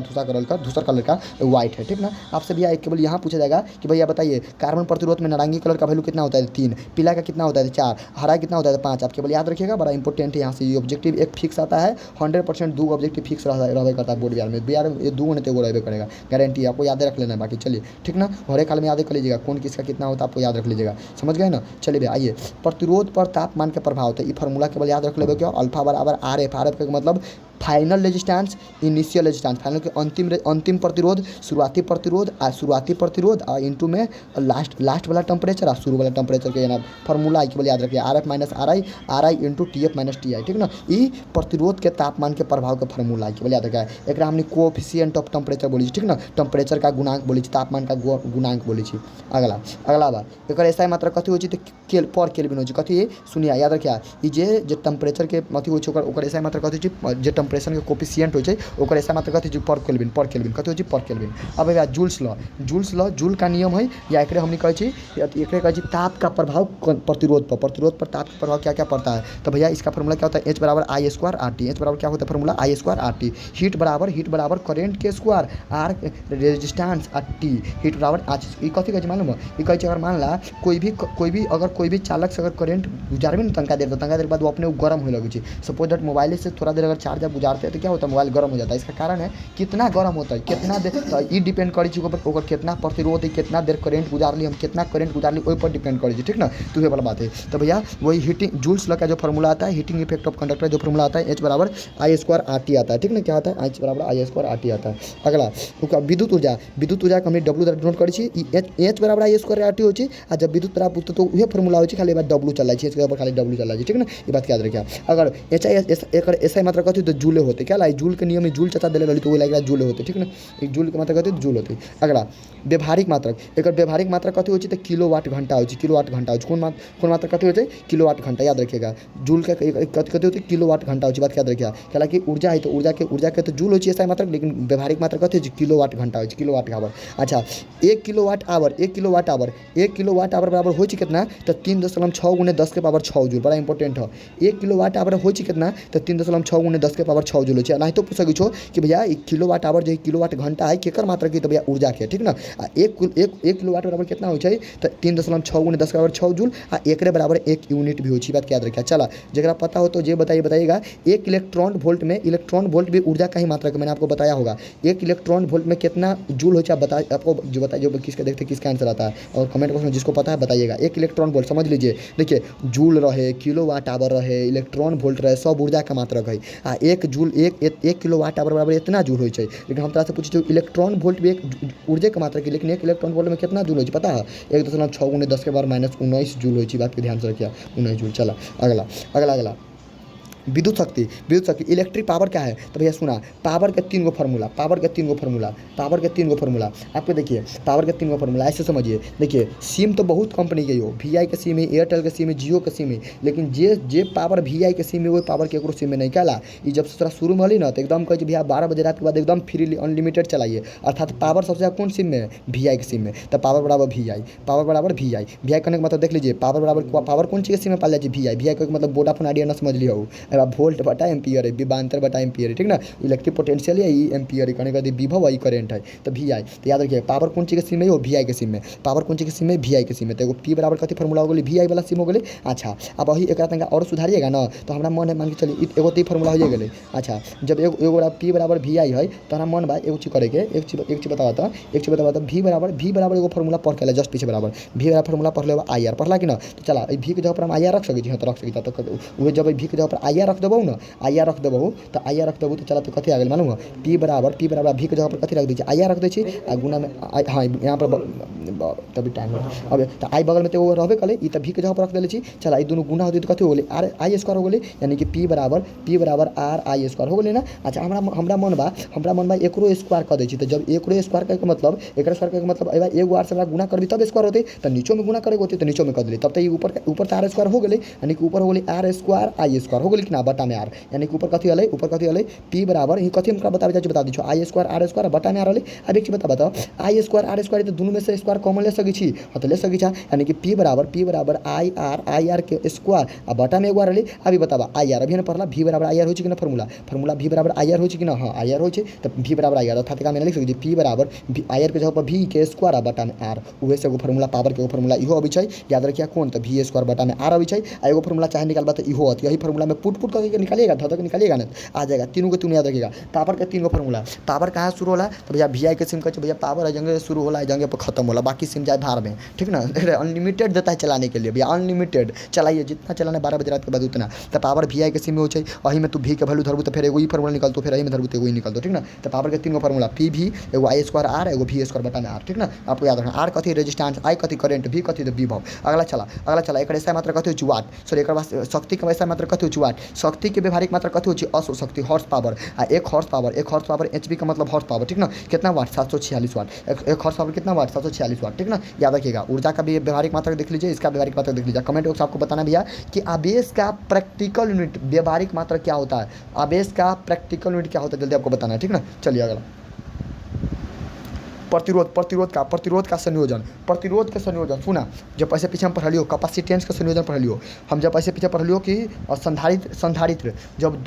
S1: धूसर कलर का व्हाइट है, ठीक ना। आपसे भैया केवल यहाँ पूछा जाएगा कि भैया बताइए कार्बन प्रतिरोध में नारंगी कलर का वैल्यू कितना होता है 3, पीला का कितना होता है 4, हरा कितना होता है 5। आप केवल याद रखिएगा, बड़ा इंपॉर्टेंट है यहाँ से। ये ऑब्जेक्टिव एक फिक्स आता है 100%, 2 ऑब्जेक्टिव फिक्स रहबे करता है बोर्ड बिहार में ये 2 नहीं तो एगो रहबे करेगा, गारंटी आपको याद रख लेना है। बाकी चलिए ठीक ना, हर एक हाल में याद कर लीजिएगा कौन किसका कितना होता है, आपको याद रख लीजिएगा, समझ गए ना। चलिए भैया आइए, प्रतिरोध पर तापमान के प्रभाव होता है, ये फार्मूला केवल याद रख लेबे क्या, अल्फा बराबर आर एफ का मतलब final resistance initial resistance, final के अंतिम प्रतिरोध, शुरुआती प्रतिरोध और इनटू में लास्ट वाला टेम्परेचर और शुरू वाला टेम्परेचर के ना फार्मूला केवल याद रखिए, R F minus are I into T F minus T I, ठीक ना। ई प्रतिरोध के तापमान के प्रभाव के फार्मूला केवल याद रखिए। एक हमने कोएफिशिएंट ऑफ टेम्परेचर बोली, ठीक ना, टेम्परेचर का गुणांक बोली, तापमान का गुणांक बोली। अगला बार एक ऐसा मात्रा कथी हो पर केल्विन हो, कथी सुनिए याद रखिए, ई जे टेम्परेचर के अथी हो ऐसा मात्रा कथी जे टेम्परेचर के कोएफिशिएंट हो ऐसा मात्रा कथी पर केल्विन कथी हो पर केल्विन। अब भैया जूल का नियम है, या एकरे हमने कहे ताप का प्रभाव प्रतिरोध पर ताप का प्रभाव क्या क्या पड़ता है। तो भैया इसका फार्मूला क्या होता है, H बराबर I square R T. H बराबर क्या होता है formula I square R T. Heat बराबर करेंट के square, R resistance R T, heat बराबर आज ये कथी कहे मालूम है, ये कहे अगर मान ला कोई भी चालक से अगर करेंट गुजारबे ना तंका देर बाद वो अपने गर्म होने लगे, सपोज दैट मोबाइल से थोड़ा देर अगर चार्जर गुजारते हैं तो क्या होता है मोबाइल गर्म हो जाता है। इसका कारण है कितना गर्म होता है, कितना देर, तो ये डिपेंड करी कितना प्रतिरोध है, कितना देर करेंट गुजारली, हम कितना करेंट गुजारली वही पर डिपेंड करी, ठीक ना। तो ये वाला बात है। तो भैया वही हीटिंग जूल्स लॉ का जो फार्मूला आता है, हीटिंग इफेक्ट ऑफ कंडक्टर जो फार्मूला आता है, H बराबर आई स्क्वायर आर टी आता है, ठीक ना। क्या आता है H बराबर आई स्क्वायर आर टी आता है। अगला विद्युत ऊर्जा का हमने डब्ल्यू द्वारा डिनोट करी, H बराबर आई स्क्वायर आर टी हो, आ जब विद्युत प्राप्त होता तो वही फार्मूला हो, खाली बात डब्ल्यू चल रहा है, खाली डब्ल्यू चल रहा है, ठीक ना। ये बात याद रखिए। अगर ऐसा मात्रा कहते तो जूले होते, क्या लाई जूल के नियम में जूल चचा दिले रही तो वो लग रहा है जूले होते, ठीक ना। एक जूल के मात्रा कहते तो जूल होते। अगला व्यवहारिक मात्रक, एक व्यवहारिक मात्रा कथी हो तो किलोवाट घंटा हो, किलोवाट घंटा हो, कौन मात्रा कथी होते किलोवाट घंटा, याद रखिएगा। जूल का कथी होती किलोवाट घंटा हो, बात याद रखिएगा। हालांकि ऊर्जा है तो ऊर्जा के तो जूल हो ऐसा मात्रा, लेकिन व्यवहारिक मात्रा कथी हो किलोवाट घंटा हो, किलोवाट आवर। अच्छा 1 किलोवाट आवर बराबर हो कितना तो 3.6 × 10 के पावर 6 जूल, बड़ा इंपॉर्टेंट है। 1 किलोवाट आवर हो कितना तो 3.6 × 10 के पावर 6 जूल हो। नहीं तो पूछ सको छो कि भैया 1 किलोवाट आवर जो किलोवाट घंटा है केकर मात्रा की, तो भैया ऊर्जा के, ठीक ना। 1 किलोवाट बराबर कितना हो तो 3.6 × 10 के पावर 6 जूल, आ एकरे बराबर 1 यूनिट भी हो, बात याद रखिए। चला जरा पता हो तो ये बताइएगा। 1 इलेक्ट्रॉन वोल्ट भी ऊर्जा का ही मात्रा का, मैंने आपको बताया होगा। 1 इलेक्ट्रॉन वोल्ट में कितना जूल हो, आपको जो बताइए, जो किसका देखते किसका आंसर आता है, और कमेंट बॉक्स में जिसको पता है बताइएगा। 1 इलेक्ट्रॉन वोल्ट समझ लीजिए, देखिए जूल रहे, किलोवाट आवर रहे, इलेक्ट्रॉन वोल्ट रहे, सब ऊर्जा का मात्रा है। आ 1 किलोवाट आवर बराबर इतना जूल हो, लेकिन हम तरह से पूछे इलेक्ट्रॉन वोल्ट भी एक ऊर्जा का मात्रा की, लेकिन 1 इलेक्ट्रॉन वोल्ट में कितना जूल हो पता है 1.6 × 10 के पावर -19 जूल हो, बात पे ध्यान से रखिए 19 जूल। चला अगला विद्युत शक्ति इलेक्ट्रिक पावर क्या है तो भैया सुना, पावर के 3 गो फार्मूला, आपको देखिए पावर के 3 गो फार्मूला ऐसे समझिए। देखिए सिम तो बहुत कंपनी के हो, वीआई के सिम है, एयरटेल के सिम है, जियो के सिम है, लेकिन जे पावर वीआई के सिम है वो पावर केकरो सिम में नहीं कहला। ये जब से शुरू में होली ना तो एकदम कहे भैया 12 बजे रात के बाद एकदम फ्री अनलिमिटेड चलाइए, अर्थात पावर सबसे ज़्यादा कौन सिम में है, वीआई के सिम में, तो पावर बराबर वीआई करने का मतलब देख लीजिए, पावर कौन चीज़ के सिम में पाल जाए, वीआई का मतलब वोडाफोन आइडिया ना समझ लिया हो, वोल्ट बटा एम्पियर है, विभांतर बटा एम्पियर है, ठीक ना, इलेक्ट्रिक पोटेंशियल है ये एम्पियर है, कहने का विभव है करंट है, तो वीआई। तो याद रखिए पावर कौन चीज़ के सिम है वो वीआई के सिम में, पावर कौन चीज़ के सिम है वीआई के सिम में, तो एगो पी बराबर कथी फार्मूला हो गई, वीआई वाला सिम हो गई। अच्छा अब वही एक तंगा और सुधारिएगा ना तो हमारा मन है मान के चलिए एगो तो फार्मूला हो गए। अच्छा जब एगो पी बराबर वीआई है तो हमारा मन बा एगो चीज़ करे के, एक चीज़ बताता वी बराबर एगो फार्मूला पढ़ के जस्ट पीछे बराबर वी बराबर फार्मूला पढ़ ले आई आर पढ़ला कि ना, तो चला वी के जगह पर हम आई आर रख सके हाँ तो रख सकी, तो वह जब वी के जगह पर आई आर रख देबो ना, आई आर रख देबो तो चला तो कथी आ गई मालूम पी बराबर वी के जगह पर कथी रख दीजिए आई आर रख दी आ गुना में हाँ यहाँ पर तभी टाइम अब तो आई बगल में तो रहबे कले तो वी के जगह पर रख दिले चला ये दोनों गुना होती तो कथी हो गई आर आई स्क्वायर हो गई, यानी कि पी बराबर आर आई स्क्वायर हो गई ना। अच्छा हमरा मन बा एकरो स्क्वायर कर दी, तो जब एकरो स्क्वायर का मतलब एक स्क्वायर का मतलब एगो आर से गुना करबी तब स्क्वायर होते, तो नीचों में गुना करे होते तो नीचों में कर दिली, तब तो ये ऊपर तो आर स्क्वायर हो गई, यानी कि ऊपर हो गई आर स्क्वायर आई स्क्वायर हो गई कि ना बटा में आर, यानी कि ऊपर कथी हल पी बराबर ही कथी हम बता दी आई स्क्वायर आर स्क्वायर बटा में आर हल। अब एक चीज बताओ आई स्क्वायर आर स्क्वायर तो दोनों में से स्क्वायर कॉमन ले सकी छी, हाँ तो ले सकी छा, यानी कि पी बराबर आई आर के स्क्वायर आ बटा में एगो आर हल। अभी बतावा आई आर अभी पढ़ला वी बराबर आई आर हो कि ना फार्मूला वी बराबर आई आर हो कि ना, हाँ आई आर हो, तो वी बराबर आई आर अर्थात का मैंने लिख सकते पी बराबर आई आर के जगह पर वी के स्क्वायर बटा में आर, उहे से एगो फार्मूला पावर के एगो फार्मूला इहो अभी छै, याद रखिए कौन तो वी स्क्वायर बटा में आर अभी छै, एगो फार्मूला चाहे निकालबा तो इहो होत, यही फार्मूला में पुट करके निकालिएगा धो निकालिएगा ना आ जाएगा, तीनों को याद रखिएगा। पावर के 3 गो फार्मूला, पावर कहाँ शुरू होला तो भैया वीआई के सिम कहे भैया पावर जगह शुरू होला जगह पर खत्म होला, बाकी सिम जाए भार में, ठीक ना, अनलिमिटेड देता है चलाने के लिए भैया, अनलिमिटेड चलाइए जितना चलाना 12 बजे रात के बाद उतना, तो पावर वीआई के सिम में हो छै, वही में तू वी के वैल्यू धरबू तो फिर एगो ही फार्मूला निकलतो, फिर यही में धरबू तो एगो ही निकलतो, ठीक ना। तो पावर के 3 गो फार्मूला पी भी एगो आई स्क्वायर आर एगो वी स्क्वायर बटा में आर, ठीक ना, आपको याद रखना। आर कथी रेजिस्टेंस, आई कथी करंट, वी कथी विभव। अगला चला एक ऐसा मात्रा कथी हो वाट, सॉरी एक बाद शक्ति के वैसा मात्रा कथी हो वाट, शक्ति के व्यवहारिक मात्रा कथी हो अश्व शक्ति हॉर्स पावर, एक हॉर्स पावर एचपी का मतलब हॉर्स पावर, ठीक ना, कितना वाट 746 वाट, एक हॉर्स पावर कितना वाट 746 वाट, ठीक ना, याद रखिएगा। ऊर्जा का भी व्यवहारिक मात्रा देख लीजिए, इसका व्यवहारिक मात्रा देख लीजिए, कमेंट बॉक्स आपको बताना भैया कि आवेश का प्रैक्टिकल यूनिट व्यवहारिक मात्रा क्या होता है, आवेश का प्रैक्टिकल यूनिट क्या होता है जल्दी आपको बताना है, ठीक ना। चलिए अगला प्रतिरोध का संयोजन के संयोजन सुना, जब पैसे पीछे हम पढ़ लियो कैपेसिटेंस का संयोजन पढ़ लियो हम, जब पैसे पीछे पढ़ लियो कि संधारित्र जब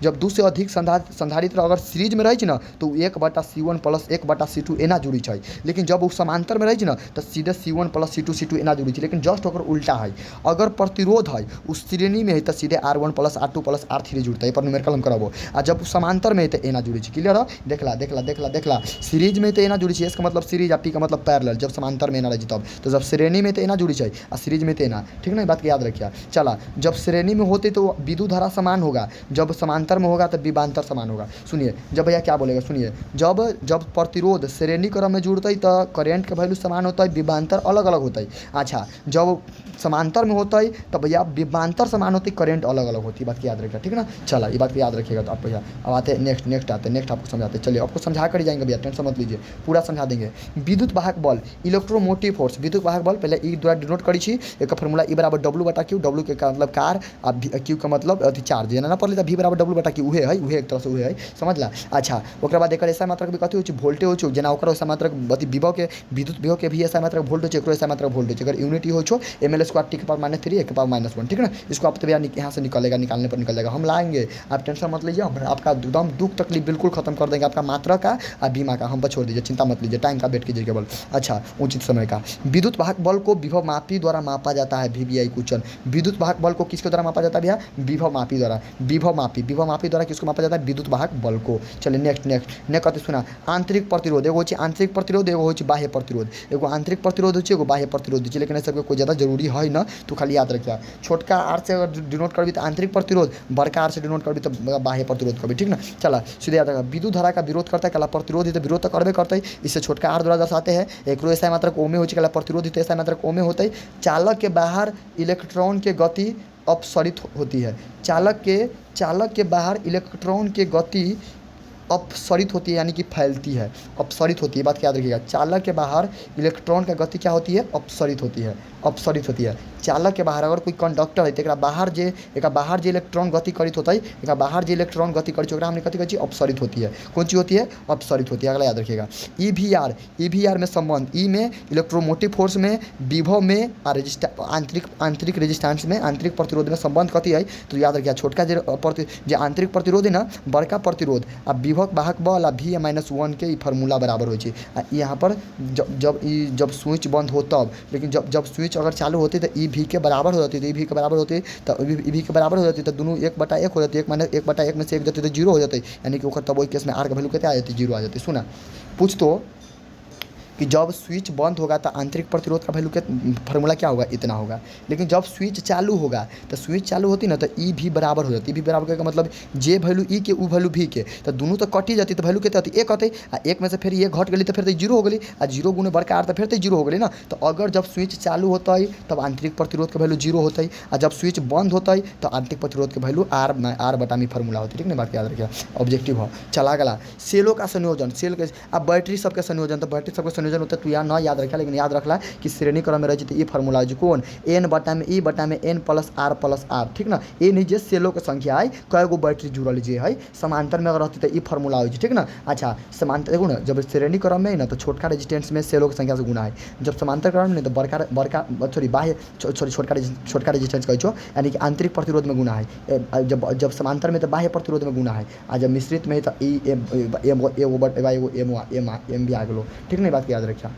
S1: जब 2 से अधिक संधारित्र अगर सीरीज में रही ना तो 1/C1 + 1/C2 एना जुड़ी है, लेकिन जब वो समांतर में रही ना तो सीधे C1 + C2 एना जुड़ी है, लेकिन जस्ट अगर उल्टा है, अगर प्रतिरोध है उस श्रेणी में है तो सीधे R1 + R2 + R3 जुड़ता है, पर न्यूमेरिकल हम करबो, आ जब समांतर में है तो एना जुड़ी है, क्लियर है, देखला सीरीज में तो एना जुड़ी है, इसका मतलब सीरीज आ पी का मतलब पैरेलल, जब समांतर में एना रही तब, तो जब श्रेणी में तो एना जुड़ी है और सीरीज में तो एना, ठीक ना, बात की याद रखिए। चला जब श्रेणी में होते तो विद्युत धारा समान होगा, जब समांतर में होगा तो विभवांतर समान होगा। सुनिए जब भैया क्या बोलेगा, सुनिए जब प्रतिरोध श्रेणी क्रम में जुड़ता है तो करेंट का वैल्यू समान होता है, विभवांतर अलग अलग होता है। अच्छा जब समांतर में होता है तो भैया विभवांतर समान होती है, करेंट अलग अलग होती है, बात की याद रखिएगा, ठीक ना। चला ये बात की याद रखिएगा। तो आप भैया अब आते नेक्स्ट आपको समझाते, चलिए आपको समझा कर जाएंगे भैया, टेंशन मत लीजिए, पूरा समझा देंगे। विद्युत वाहक बल इलेक्ट्रोमोटिव फोर्स, विद्युत वाहक बल पहले ई द्वारा डिनोट करी छी, एक फार्मूला ई बराबर W/Q, W के मतलब कार आ Q का मतलब अथी चार्ज, ना पढ़ V बराबर W/Q उहे एक तरह से उहे है, समझला। अच्छा ओकरा बाद एकर ऐसा मात्रा भी कथी होय छै वोल्टेज होय छै, जेना ओकर ऐसा मात्रा अथी विभव के विद्युत विभव के भी ऐसा मात्रा वोल्टेज, एकरो ऐसा मात्रा वोल्टेज, अगर यूनिट हो छो ml² t के पावर -3 1 के पावर -1, ठीक ना। इसको आप तो भैया यहाँ से निकालने पर निकल जाएगा, हम लाएंगे, आप टेंशन मत लीजिए, हम आपका एकदम दुख तकलीफ बिल्कुल खत्म कर देंगे, आपका मात्रा का और बीमा का हम पर छोड़ दीजिए, चिंता मत लीजिए, टाइम का वेट कीजिए केवल। अच्छा उचित समय का। विद्युत वाहक बल को विभव मापी द्वारा मापा जाता है, VVI क्वेश्चन। विद्युत वाहक बल को किसके द्वारा मापा जाता है भैया, विभव मापी द्वारा, विभव मापी द्वारा किसको मापा जाता है, विद्युत वाहक बल को। चलिए नेक्स्ट कहते सुना, आंतरिक प्रतिरोध, एगो होय आंतरिक प्रतिरोध, एगो होय बाह्य प्रतिरोध, एगो आंतरिक प्रतिरोध होय एगो बाह्य प्रतिरोध होय, लेकिन सबके कोई ज़्यादा जरूरी है ना, तो खाली याद रखिए, छोटका आर से अगर डिनोट करबी तो आंतरिक प्रतिरोध, बड़का आर से डिनोट करबी तो बाह्य प्रतिरोध करबी, ठीक ना। चला सीधे याद रखा, विद्युत धारा का विरोध करता है कला प्रतिरोध, तो विरोध तो करबे करते हैं, इससे छोटका आर द्वारा दर्शाते हैं, एक ऐसा मात्रा ओमे हो कला प्रतिरोध, ऐसा मात्रा ओमे होता है। चालक के बाहर इलेक्ट्रॉन के गति अपसरित होती है। चालक के बाहर इलेक्ट्रॉन की गति अपसरित होती है, यानी कि फैलती है, अपसरित होती है, बात याद रखिएगा। चालक के बाहर इलेक्ट्रॉन का गति क्या होती है? अपसरित होती है, अपसरित होती है। चालक के बाहर अगर कोई कंडक्टर है तो एकरा बाहर जे इलेक्ट्रॉन गति करित होता है, एकरा बाहर जे इलेक्ट्रॉन गति करित ओकरा हमने कथी कहै छी? अपसरित होती है। कौन चीज होती है? अपसरित होती है। अगला याद रखिएगा। ईवीआर में संबंध, ई में इलेक्ट्रोमोटिव फोर्स में, विभव में और आंतरिक रेजिस्टेंस में, आंतरिक प्रतिरोध में संबंध कथी है? तो याद रखिएगा, छोटका जे आंतरिक प्रतिरोध है ना, बड़का प्रतिरोध आ विभव वाहक बल आ V-1 के फार्मूला बराबर हो। यहाँ पर जब स्विच बंद हो तब, लेकिन जब स्विच अगर चालू होती तो EV के बराबर हो जाती, तो EV के बराबर होती तो EV के बराबर हो जाती, तो दोनों 1/1 हो जाती, 1/1 में से 1 जाती तो 0 हो जाती, यानी कि तब वही केस में R का वैल्यू कितना आ जाती? 0 आ जाती। सुना पूछ तो कि जब स्विच बंद होगा तो आंतरिक प्रतिरोध का वैल्यू क्या, फार्मूला क्या होगा? इतना होगा। लेकिन जब स्विच चालू होगा तो स्विच चालू होती ना तो ई भी बराबर हो जाती। ई भी बराबर का मतलब जे वैल्यू ई के उ वैल्यू भी के, तो दोनों तो कट ही जाती, तो वैल्यू कितना होती? 1 होती, आ 1 में से फिर ये घट गई तो फिर तो 0 हो गई, आ 0 गुने बड़का R तो फिर तो 0 हो गई ना। तो अगर जब स्विच चालू होता है तब आंतरिक प्रतिरोध का वैल्यू 0 होता है, और जब स्विच बंद होता है तो आंतरिक प्रतिरोध के वैल्यू R बटा में फार्मूला होती है। ठीक ना, बात याद रखिए, ऑब्जेक्टिव हो। चला गला सेलों का संयोजन, सेल के अब बैटरी सबके संयोजन, तो बैटरी सबके संयोजन होता है, तो यहाँ याद रखा, लेकिन याद रखला कि श्रेणी क्रम में रही ये फार्मूला है कौन? N बटा में E बटा में N प्लस R। ठीक ना, ये नहीं जे सेलों के संख्या है, कई गो बैटरी जुड़ल जे है, समांतर में अगर रहती तो ये फार्मूला हो। ठीक ना। अच्छा, समांतर देखो ना, जब श्रेणी क्रम में है ना तो छोटका रेजिस्टेंस में सेलों की संख्या से गुना है, जब समांतर क्रम में तो बड़का छोटका रेजिस्टेंस कहो, यानी कि आंतरिक प्रतिरोध में गुना है। जब समांतर में तो बाह्य प्रतिरोध में गुना है, और जब मिश्रित में है तो एम भी आ गलो। ठीक नहीं, बात याद रखिए।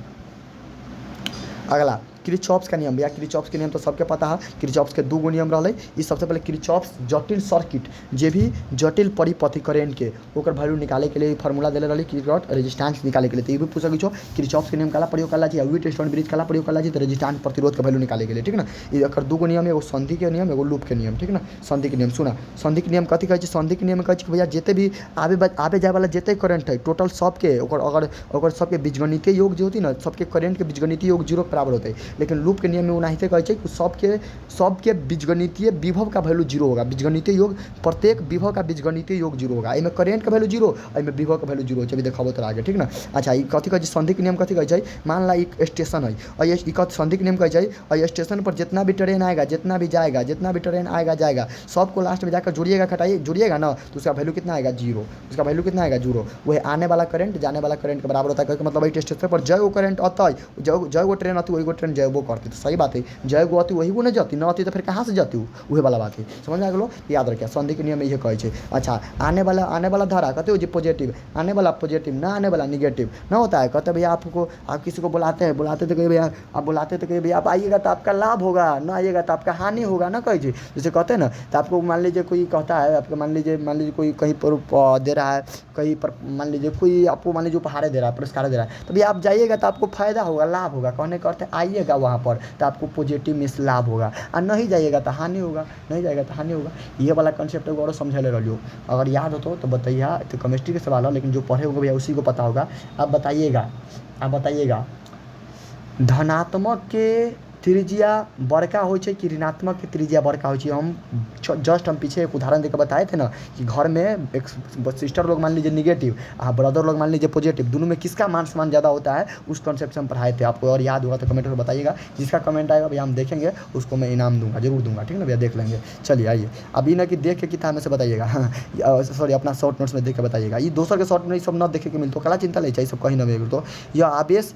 S1: अगला किरचॉफ्स का नियम। भैया किरचॉफ्स के नियम तो सबके पता है, किरचॉफ्स के 2 गो नियम रहा। ये सबसे पहले किरचॉफ्स जटिल सर्किट, जे भी जटिल परिपथी करेंट के ओकर वैल्यू निकाले के लिए फार्मूला देले रही, किरचॉफ रेजिस्टेंस निकाले के लिए। तो ये भी पूछ सको किरचॉफ्स के नियम काला प्रयोग करला चाहिए, व्हीटस्टोन ब्रिज काला प्रयोग करला चाहिए, तो रेजिस्टेंस प्रतिरोध का वैल्यू निकाले के लिए। ठीक ना, ये 2 गो नियम, एगो संधि के नियम, एगो लूप के नियम। ठीक ना, संधि के नियम सुना, संधि के नियम कथी कहै छै? संधि के नियम कहै छै भैया जिते भी आबे जाए वाला जिते करंट है टोटल सबके अगर सबके बीजगणितीय योग जो होती ना, सबके करंट के बीजगणितीय योग 0 के बराबर होते हैं। लेकिन लूप के नियम में उनाहिते कहै छै कि सबके बीजगणितीय विभव का वैल्यू 0 होगा। बीजगणितीय योग, प्रत्येक विभव का बीजगणितीय योग 0 होगा। इनमें करंट का वैल्यू 0, इनमें विभव का वैल्यू 0 है। अभी देखाबो तो आगे। ठीक ना। अच्छा, ये कथी कहै छै? संधि के नियम कथी कहै छै? मान ला एक स्टेशन है और ये संधि के नियम कहै छै, और स्टेशन पर जितना भी ट्रेन आएगा, जितना भी ट्रेन आएगा जाएगा, सबको लास्ट में जाकर जुड़िएगा ना, तो उसका वैल्यू कितना आएगा? 0। उसका वैल्यू कितना आएगा? 0। वह आने वाला करंट जाने वाला करंट के बराबर होता है। मतलब एक स्टेशन पर जय गो करंट आता है, जय गो ट्रेन आती, वही गो ट्रेन जय वो करती, तो सही बात है। जय गो आती वही गो नहीं जाती, ना आती तो फिर कहाँ से जाती वही वाला बात है। समझ में आ गलो? याद रखिए, संधि के नियम में ये कहै छै। अच्छा, आने वाला धारा कहते हो जी पॉजिटिव, आने वाला पॉजिटिव, ना आने वाला निगेटिव ना होता है। कहते भैया आप किसी को बुलाते तो कहिए भैया, आप बुलाते तो कहिए भैया आप आइएगा तो आपका लाभ होगा, ना आइएगा तो आपका हानि होगा, ना कहे जैसे कहते हैं ना। तो आपको मान लीजिए कोई कहता है, आपको मान लीजिए कोई कहीं पर दे रहा है, कहीं पर मान लीजिए कोई आपको मान लीजिए उपहार दे रहा है, पुरस्कार दे रहा है, तो भैया आप जाइएगा तो आपको फायदा होगा, लाभ होगा। कहने का अर्थ है आइएगा वहाँ पर तो आपको पॉजिटिव में लाभ होगा, और नहीं जाइएगा तो हानि होगा, नहीं जाएगा तो हानि होगा। ये वाला कंसेप्ट और समझ ले रही हो, अगर याद हो तो बताइए। तो केमिस्ट्री के सवाल है, लेकिन जो पढ़े होंगे भैया उसी को पता होगा। आप बताइएगा धनात्मक के त्रिज्या बड़का हो कि ऋणात्मक के त्रिज्या बड़का हो? हम पीछे एक उदाहरण देकर बताए थे ना कि घर में एक सिस्टर लोग मान लीजिए निगेटिव, ब्रदर लोग मान लीजिए पॉजिटिव, दोनों में किसका मान समान ज़्यादा होता है, उस कॉन्सेप्ट से हम पढ़ाए थे। आपको और याद होगा तो कमेंट में बताइएगा। जिसका कमेंट आएगा भैया हम देखेंगे, उसको मैं इनाम दूंगा, जरूर दूंगा। ठीक है ना भैया, देख लेंगे। चलिए आइए, अभी ना कि देख के किताब में से बताइएगा, सॉरी अपना शॉर्ट नोट्स में देख के बताइएगा। ये दोसर के शॉर्ट में सब न देखे के मिलते, कला चिंता ले चाहिए सब कहीं ना मिले। तो यह आवेश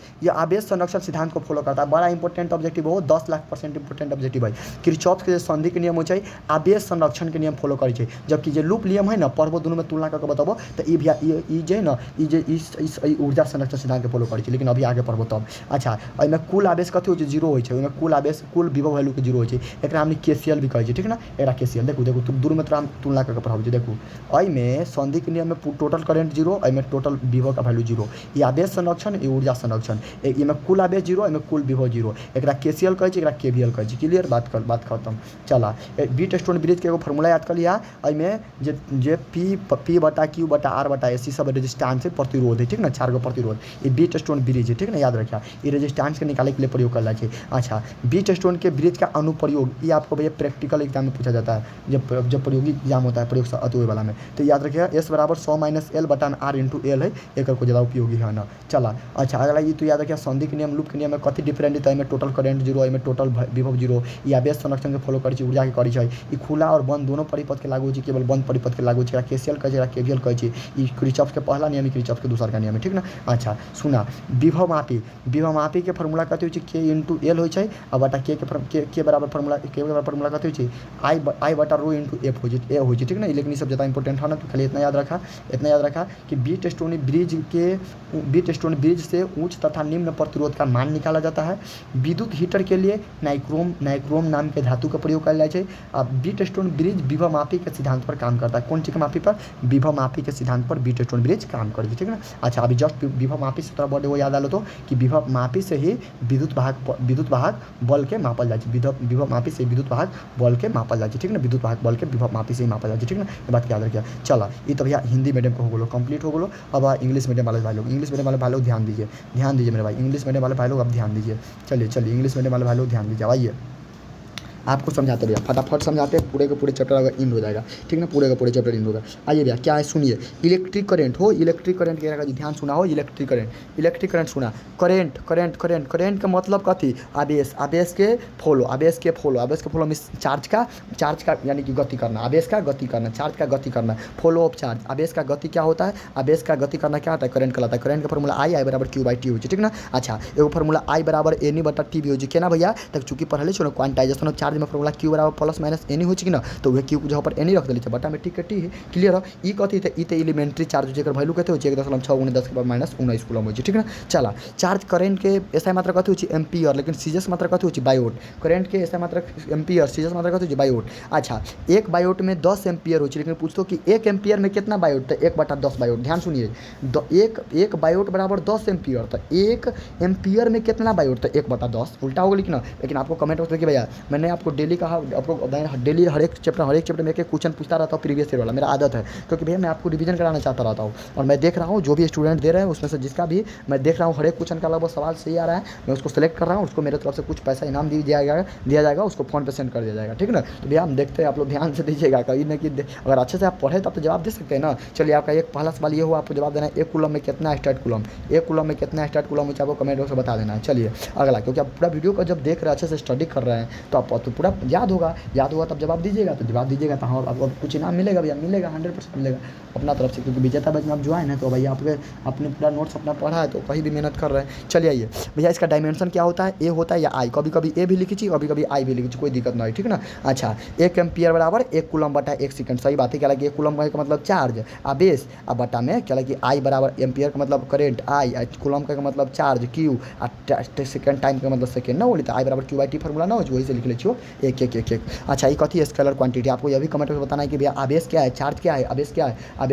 S1: संरक्षण सिद्धांत को फॉलो करता है। बड़ा इंपॉर्टेंट ऑब्जेक्टिव हो, 10 लाख % इंपोर्टेंट ऑब्जेक्टिव है। किरचॉफ के संधि के नियम हो चाहिए, आवेश संरक्षण के नियम फॉलो करे चाहिए। जबकि जो लूप नियम है ना, पढ़बो दोनों में तुलना करके बताबो तो ये भैया ये जे ना इस ऊर्जा संरक्षण सिद्धांत के फॉलो करे चाहिए। लेकिन अभी आगे पढ़बो तब। अच्छा, एहिमे कुल आवेश कथी हो छै? 0 हो छै। ओहिमे कुल आवेश, कुल विभव वैल्यू के 0 हो छै। एकरा हमनी केसीएल भी कहै छै। ठीक ना, एकरा केसीएल देखू तुम दूर में तोरा तुलना करके पढ़ाबो छै। देखू एहिमे संधि के नियम में टोटल करंट 0, एहिमे टोटल विभव का वैल्यू 0। ये आवेश संरक्षण, ये ऊर्जा संरक्षण। एहिमे कुल आवेश 0, एहिमे कुल विभव 0। एकरा केसीएल KCL कहै छै, एकरा KVL कहै छै। क्लियर, बात खत्म। चला बीट स्टोन ब्रिज के एगो फार्मूला याद कर लिया, एहिमे जे P बटा Q बटा R बटा AC सब रेजिस्टेंस है, प्रतिरोध है, ठीक ना, 4 गो प्रतिरोध, ये बीट स्टोन ब्रिज है, ठीक ना, याद रखिए, ये रेजिस्टेंस के निकालने के लिए प्रयोग कर जाए। अच्छा, बीट स्टोन के ब्रिज का अनुप्रयोग, ये आपको भैया प्रैक्टिकल एग्जाम में पूछा जाता है, जब प्रयोगी एग्जाम होता है प्रयोग अतुए वाला में, तो याद रखिएगा S बराबर 100 - L बटा R इंटू L है, एक को ज़्यादा उपयोगी है ना। चला अच्छा, अगला ये तो याद रखिए संधि के नियम, लूप के नियम में कथी डिफरेंट है, टोटल करंट 0, एमें टोटल विभव 0, या आवेश संरक्षण के फॉलो करी, ऊर्जा के करी, ये खुला और बंद दोनों परिपथ के लागू है, केवल बंद परिपथ के लागू है, KCL कहे, KVL कहे, क्रिचॉफ के पहला नियम, क्रिचॉफ के दूसरा का नियम है, ठीक ना। अच्छा सुना, विभव मापी के फॉर्मूला कथी हो, K इंटू L हो, और बटा के बराबर फॉर्मूला कथी हो, I बटा रो इंटू F हो, ठीक ना। लेकिन ये सब ज़्यादा इंपॉर्टेंट है ना, तो खाली इतना याद रखा कि बीट स्टोन ब्रिज से उच्च तथा निम्न प्रतिरोध का मान निकाला जाता है। विद्युत हीटर के लिए नाइक्रोम नाम के धातु का प्रयोग किया जाए। अब बीट स्टोन ब्रिज विभव मापी के सिद्धांत पर काम करता है। कौन चीज़ के मापी पर? विभव मापी के सिद्धांत पर बीट स्टोन ब्रिज काम करती है, ठीक है ना। अच्छा, अभी जस्ट विभव मापी से थोड़ा बहुत वो याद आ लो तो कि विभव मापी से ही विद्युत वाहक बल के मापल जाए, विभव मापी से विद्युत वाहक बल के मापल जाए, ठीक है ना। विद्युत वाहक बल के विभव मापी से ही मापल जाए, ठीक है ना। ये बात याद रखिए। चला, ये तो भैया हिंदी मीडियम को हो गलो, कंप्लीट हो गलो। अब इंग्लिश मीडियम वाले भाई लोग ध्यान दीजिए मेरे भाई, इंग्लिश मीडियम वाले भाई लोग अब ध्यान दीजिए। चलिए इंग्लिश मीडियम वाले भाई लोग ध्यान दीजिए। आइए आपको समझाते भैया, फटाफट समझाते हैं, पूरे के पूरे चैप्टर अगर इंड हो जाएगा, ठीक ना, पूरे का पूरे चैप्टर इंड होगा। आइए भैया क्या है सुनिए, इलेक्ट्रिक करंट के ध्यान सुना हो, इलेक्ट्रिक करंट सुना। करंट का मतलब कथी? आवेश के फॉलो में चार्ज का यानी कि गति करना, आवेश का गति करना, चार्ज का गति करना, फॉलो ऑफ चार्ज। आवेश का गति क्या होता है? आवेश का गति करना क्या होता है? करंट कहलाता है। करंट का फॉर्मूला I बराबर Q/T हो, ठीक ना। अच्छा, एगो फॉर्मूला I बराबर NE बटा T भी हो, क्या ना भैया, तक चूंकि पढ़ले छो ना क्वांटाइजेशन ऑफ चार्ज में फॉर्मूला Q बराबर प्लस माइनस NE हो कि ना, तो वह Q जहाँ पर NE रख दिली बटा में T के T है। क्लियर है। ई कथी थे? ई तो एलिमेंट्री चार्ज जेकर वैल्यू कहते हो 1.6 × 10 के पावर -19 कूलम हो, ठीक ना। चला, चार्ज करंट के ऐसा मात्रा कथी हो? एम्पियर, लेकिन सीजस मात्रा कथी हो? बायोट। करंट के ऐसा मात्रा एम्पियर, सीजस मात्रा कथी हो? बायोट। अच्छा, एक बायोट में 10 एम्पियर हो, लेकिन पूछतो कि 1 एम्पियर में कितना बायोट? तो 1/10 बायोट। ध्यान सुनिए, एक बायोट बराबर 10 एम्पियर, तो 1 एम्पियर में कितना बायोट? तो 1/10, उल्टा हो गया ना। लेकिन आपको कमेंट बॉक्स देखिए भैया, मैंने आपको डेली कहा, आपको डेली हर एक चैप्टर में एक क्वेश्चन पूछता रहता हूँ प्रीवियस ईयर वाला, मेरा आदत है, क्योंकि भैया मैं आपको रिवीजन कराना चाहता रहता हूँ। और मैं देख रहा हूँ जो भी स्टूडेंट दे रहे हैं उसमें से जिसका भी मैं देख रहा हूँ हर एक क्वेश्चन का लगभग सवाल सही आ रहा है, मैं उसको सेलेक्ट कर रहा हूँ, उसको मेरे तरफ से कुछ पैसा इनाम दिया जाएगा, उसको फ़ोन पे सेंड कर दिया जाएगा, ठीक ना। तो भैया हम देखते हैं, आप लोग ध्यान से दीजिएगा, कहीं ना कि अगर अच्छे से आप पढ़े तब तो जवाब दे सकते हैं ना। चलिए, आपका एक पहला सवाल ये हुआ, आपको जवाब देना है 1 कूलम में कितना स्टार्ट कूलम, 1 कूलम में कितना स्टार्ट कूलम मुझे आपको कमेंट बॉक्स में बता देना है। चलिए अगला, क्योंकि आप पूरा वीडियो को जब देख रहे हैं, अच्छे से स्टडी कर रहे हैं, तो आप तो पूरा याद होगा तब जवाब दीजिएगा, तो हाँ आपको कुछ इनाम मिलेगा भैया, मिलेगा 100% मिलेगा अपना तरफ से, क्योंकि विजेता बैच में आप ज्वाइन है तो भैया आपने पूरा नोट्स अपना पढ़ा है, तो कहीं भी मेहनत कर रहे हैं। चलिए आइए भैया, इसका डायमेंशन क्या होता है? ए होता है या आई, कभी ए भी लिखी चाहिए, कभी आई भी लिखी चाहिए, कोई दिक्कत नहीं, ठीक ना। अच्छा, 1 एम्पियर बराबर 1 कूलम बटा 1 सेकंड, सही बात है। क्या लगे 1 कूलम का मतलब चार्ज, आवेश, अब बटा में क्या लगे आई बराबर एम्पियर का मतलब करेंट आई, कूलम का मतलब चार्ज Q, सेकंड टाइम का मतलब सेकंड ना बोली, तो आई बराबर Q/T फॉर्मूला ना हो, वही से लिख लीजिए 1। अच्छा, ये कथी है? Scalar quantity. आपको यह भी कमेंट में बताना है कि भैया आवेश क्या है, चार्ज क्या है, आवेश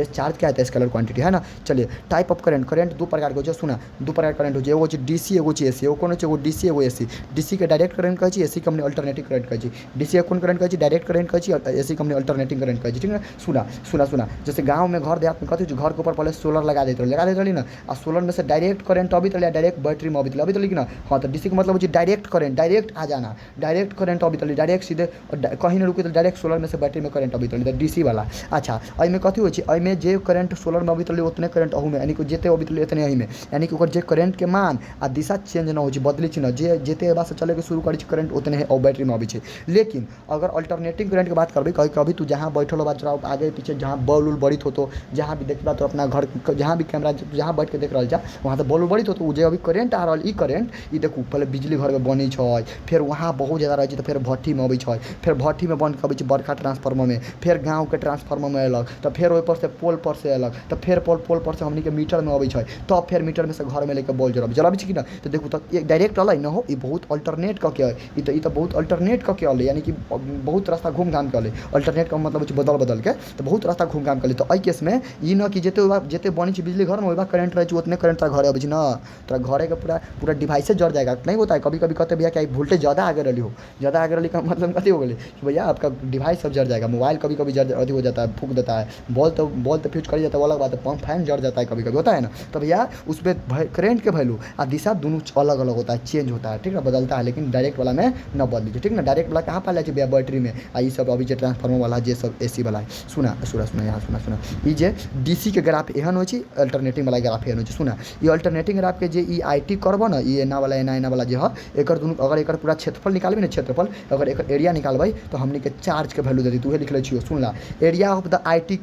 S1: चार्ज क्या है, तो स्केलर क्वांटिटी है ना। चलिए, टाइप ऑफ करंट दो प्रकार के हो, सुना, दो प्रकार करंट हो, एगो DC, एगो AC, एगो कौन एगो DC, एगो AC। DC के डायरेक्ट करंट कहे, AC के हमने अल्टरनेटिव करंट कहे। DC कौन करंट कहे? डायरेक्ट करंट कहे, AC के हमने अल्टरनेटिव करंट कहे, ठीक है। सुना, जैसे गाँव में घर देहात में कथी घर के ऊपर पहले सोलर लगा देते रही ना, और सोलर में से डायरेक्ट करंट अभी तो डायरेक्ट बैटरी में अभी तो लेकिन ना, हाँ, तो DC का मतलब हो डायरेक्ट करंट, डायरेक्ट आ जाना, डायरेक्ट करंट अभी तो डायरेक्ट सीधे कहीं ना रुके तो डायरेक्ट सोलर में से बैटरी में करंट अभी तो DC वाला। अच्छा, एहिमे कथी हो, एहिमे जे करंट सोलर में अभी तो उतने करंट अहू में, यानी कि जेते अभी तो इतने अही में, यानी कि ओकर जे करंट के मान आ दिशा चेंज ना हो, बदली ना, जे जेते बात से चले के शुरू करी करंट उतने है और बैटरी में अभी। लेकिन अगर अल्टरनेटिव करंट की बात करबे, कभी तू जहाँ बैठल बात चलाओ आगे पीछे, जहाँ बॉल उल बढ़ित हो, तो जहाँ भी देखबा तो अपना घर जहाँ भी कैमरा जहाँ बैठ के देख रहा जा वहाँ तो बॉल उल बढ़ित हो, तो जे अभी करंट आ रहा, ई करंट ई देखू पहले बिजली घर में बनी है, फिर वहाँ बहुत ज़्यादा रही तो फिर भट्ठी में अबै छै, फिर भट्ठी में बन के अबै छै बड़का ट्रांसफार्मर में, फिर गाँव के ट्रांसफार्मर में अयलक, तो फिर ओहि पर से पोल पर से अयलक, तो फिर पोल पर से हमनी के मीटर में अबै छै, तब फिर मीटर में से घर में लेके बॉल जराबै छै कि ना। तो देखू तो डायरेक्ट अलै न हो, ई बहुत अल्टरनेट कऽ के ई तो बहुत अल्टरनेट कऽ के अलै, यानी कि बहुत रास्ता घूम घाम के अलै। अल्टरनेट का मतलब बदल के, तो बहुत रास्ता घूम घाम के अलै। तो एहि केस में ई न कि जते बनै छै बिजली घर में ओहि करेंट रहे छै उतने करेंट तोरा घरे अबै छै ना, तोरा घरे के पूरा डिवाइसे जड़ जाएगा। नहीं होता है कभी कभी कहते भैया क्या वोल्टेज ज़्यादा आगे रही हो, ज़्यादा आगे रही का मतलब कथी हो गई कि भैया आपका डिवाइस सब जड़ जाएगा। मोबाइल कभी कभी जड़ अथी हो जाता है, फूक देता है, बॉल तो फ्यूज कर जाता है, वो अलग बात है। पंप फैन जड़ जाता है कभी कभी, होता है ना। तो भैया उसमें करेंट के वैल्यू आ दिशा दोनों अलग अलग होता है, चेंज होता है, ठीक है, बदलता है। लेकिन डायरेक्ट वाला में न बदल लीजिए, ठीक ना। डायरेक्ट वाला कहाँ पाला भैया बैटरी में, आ ये सब अभी जो ट्रांसफार्मर वाला जे सब AC वाला है। सुना यहाँ सुना ये जे DC के ग्राफ एहन हो, अल्टरनेटिंग वाला ग्राफ एहन हो। सुना ये अल्टरनेटिंग ग्राफ के जे ई IT करबो ना, ये एना वाला जे है एकर दुनू अगर एकर पूरा क्षेत्रफल निकालबे ना, क्षेत्रफल अगर एकर एरिया निकालबै तो हमनी के चार्ज के वैल्यू देती। तू लिख ले छियो, सुन ला, area of the IT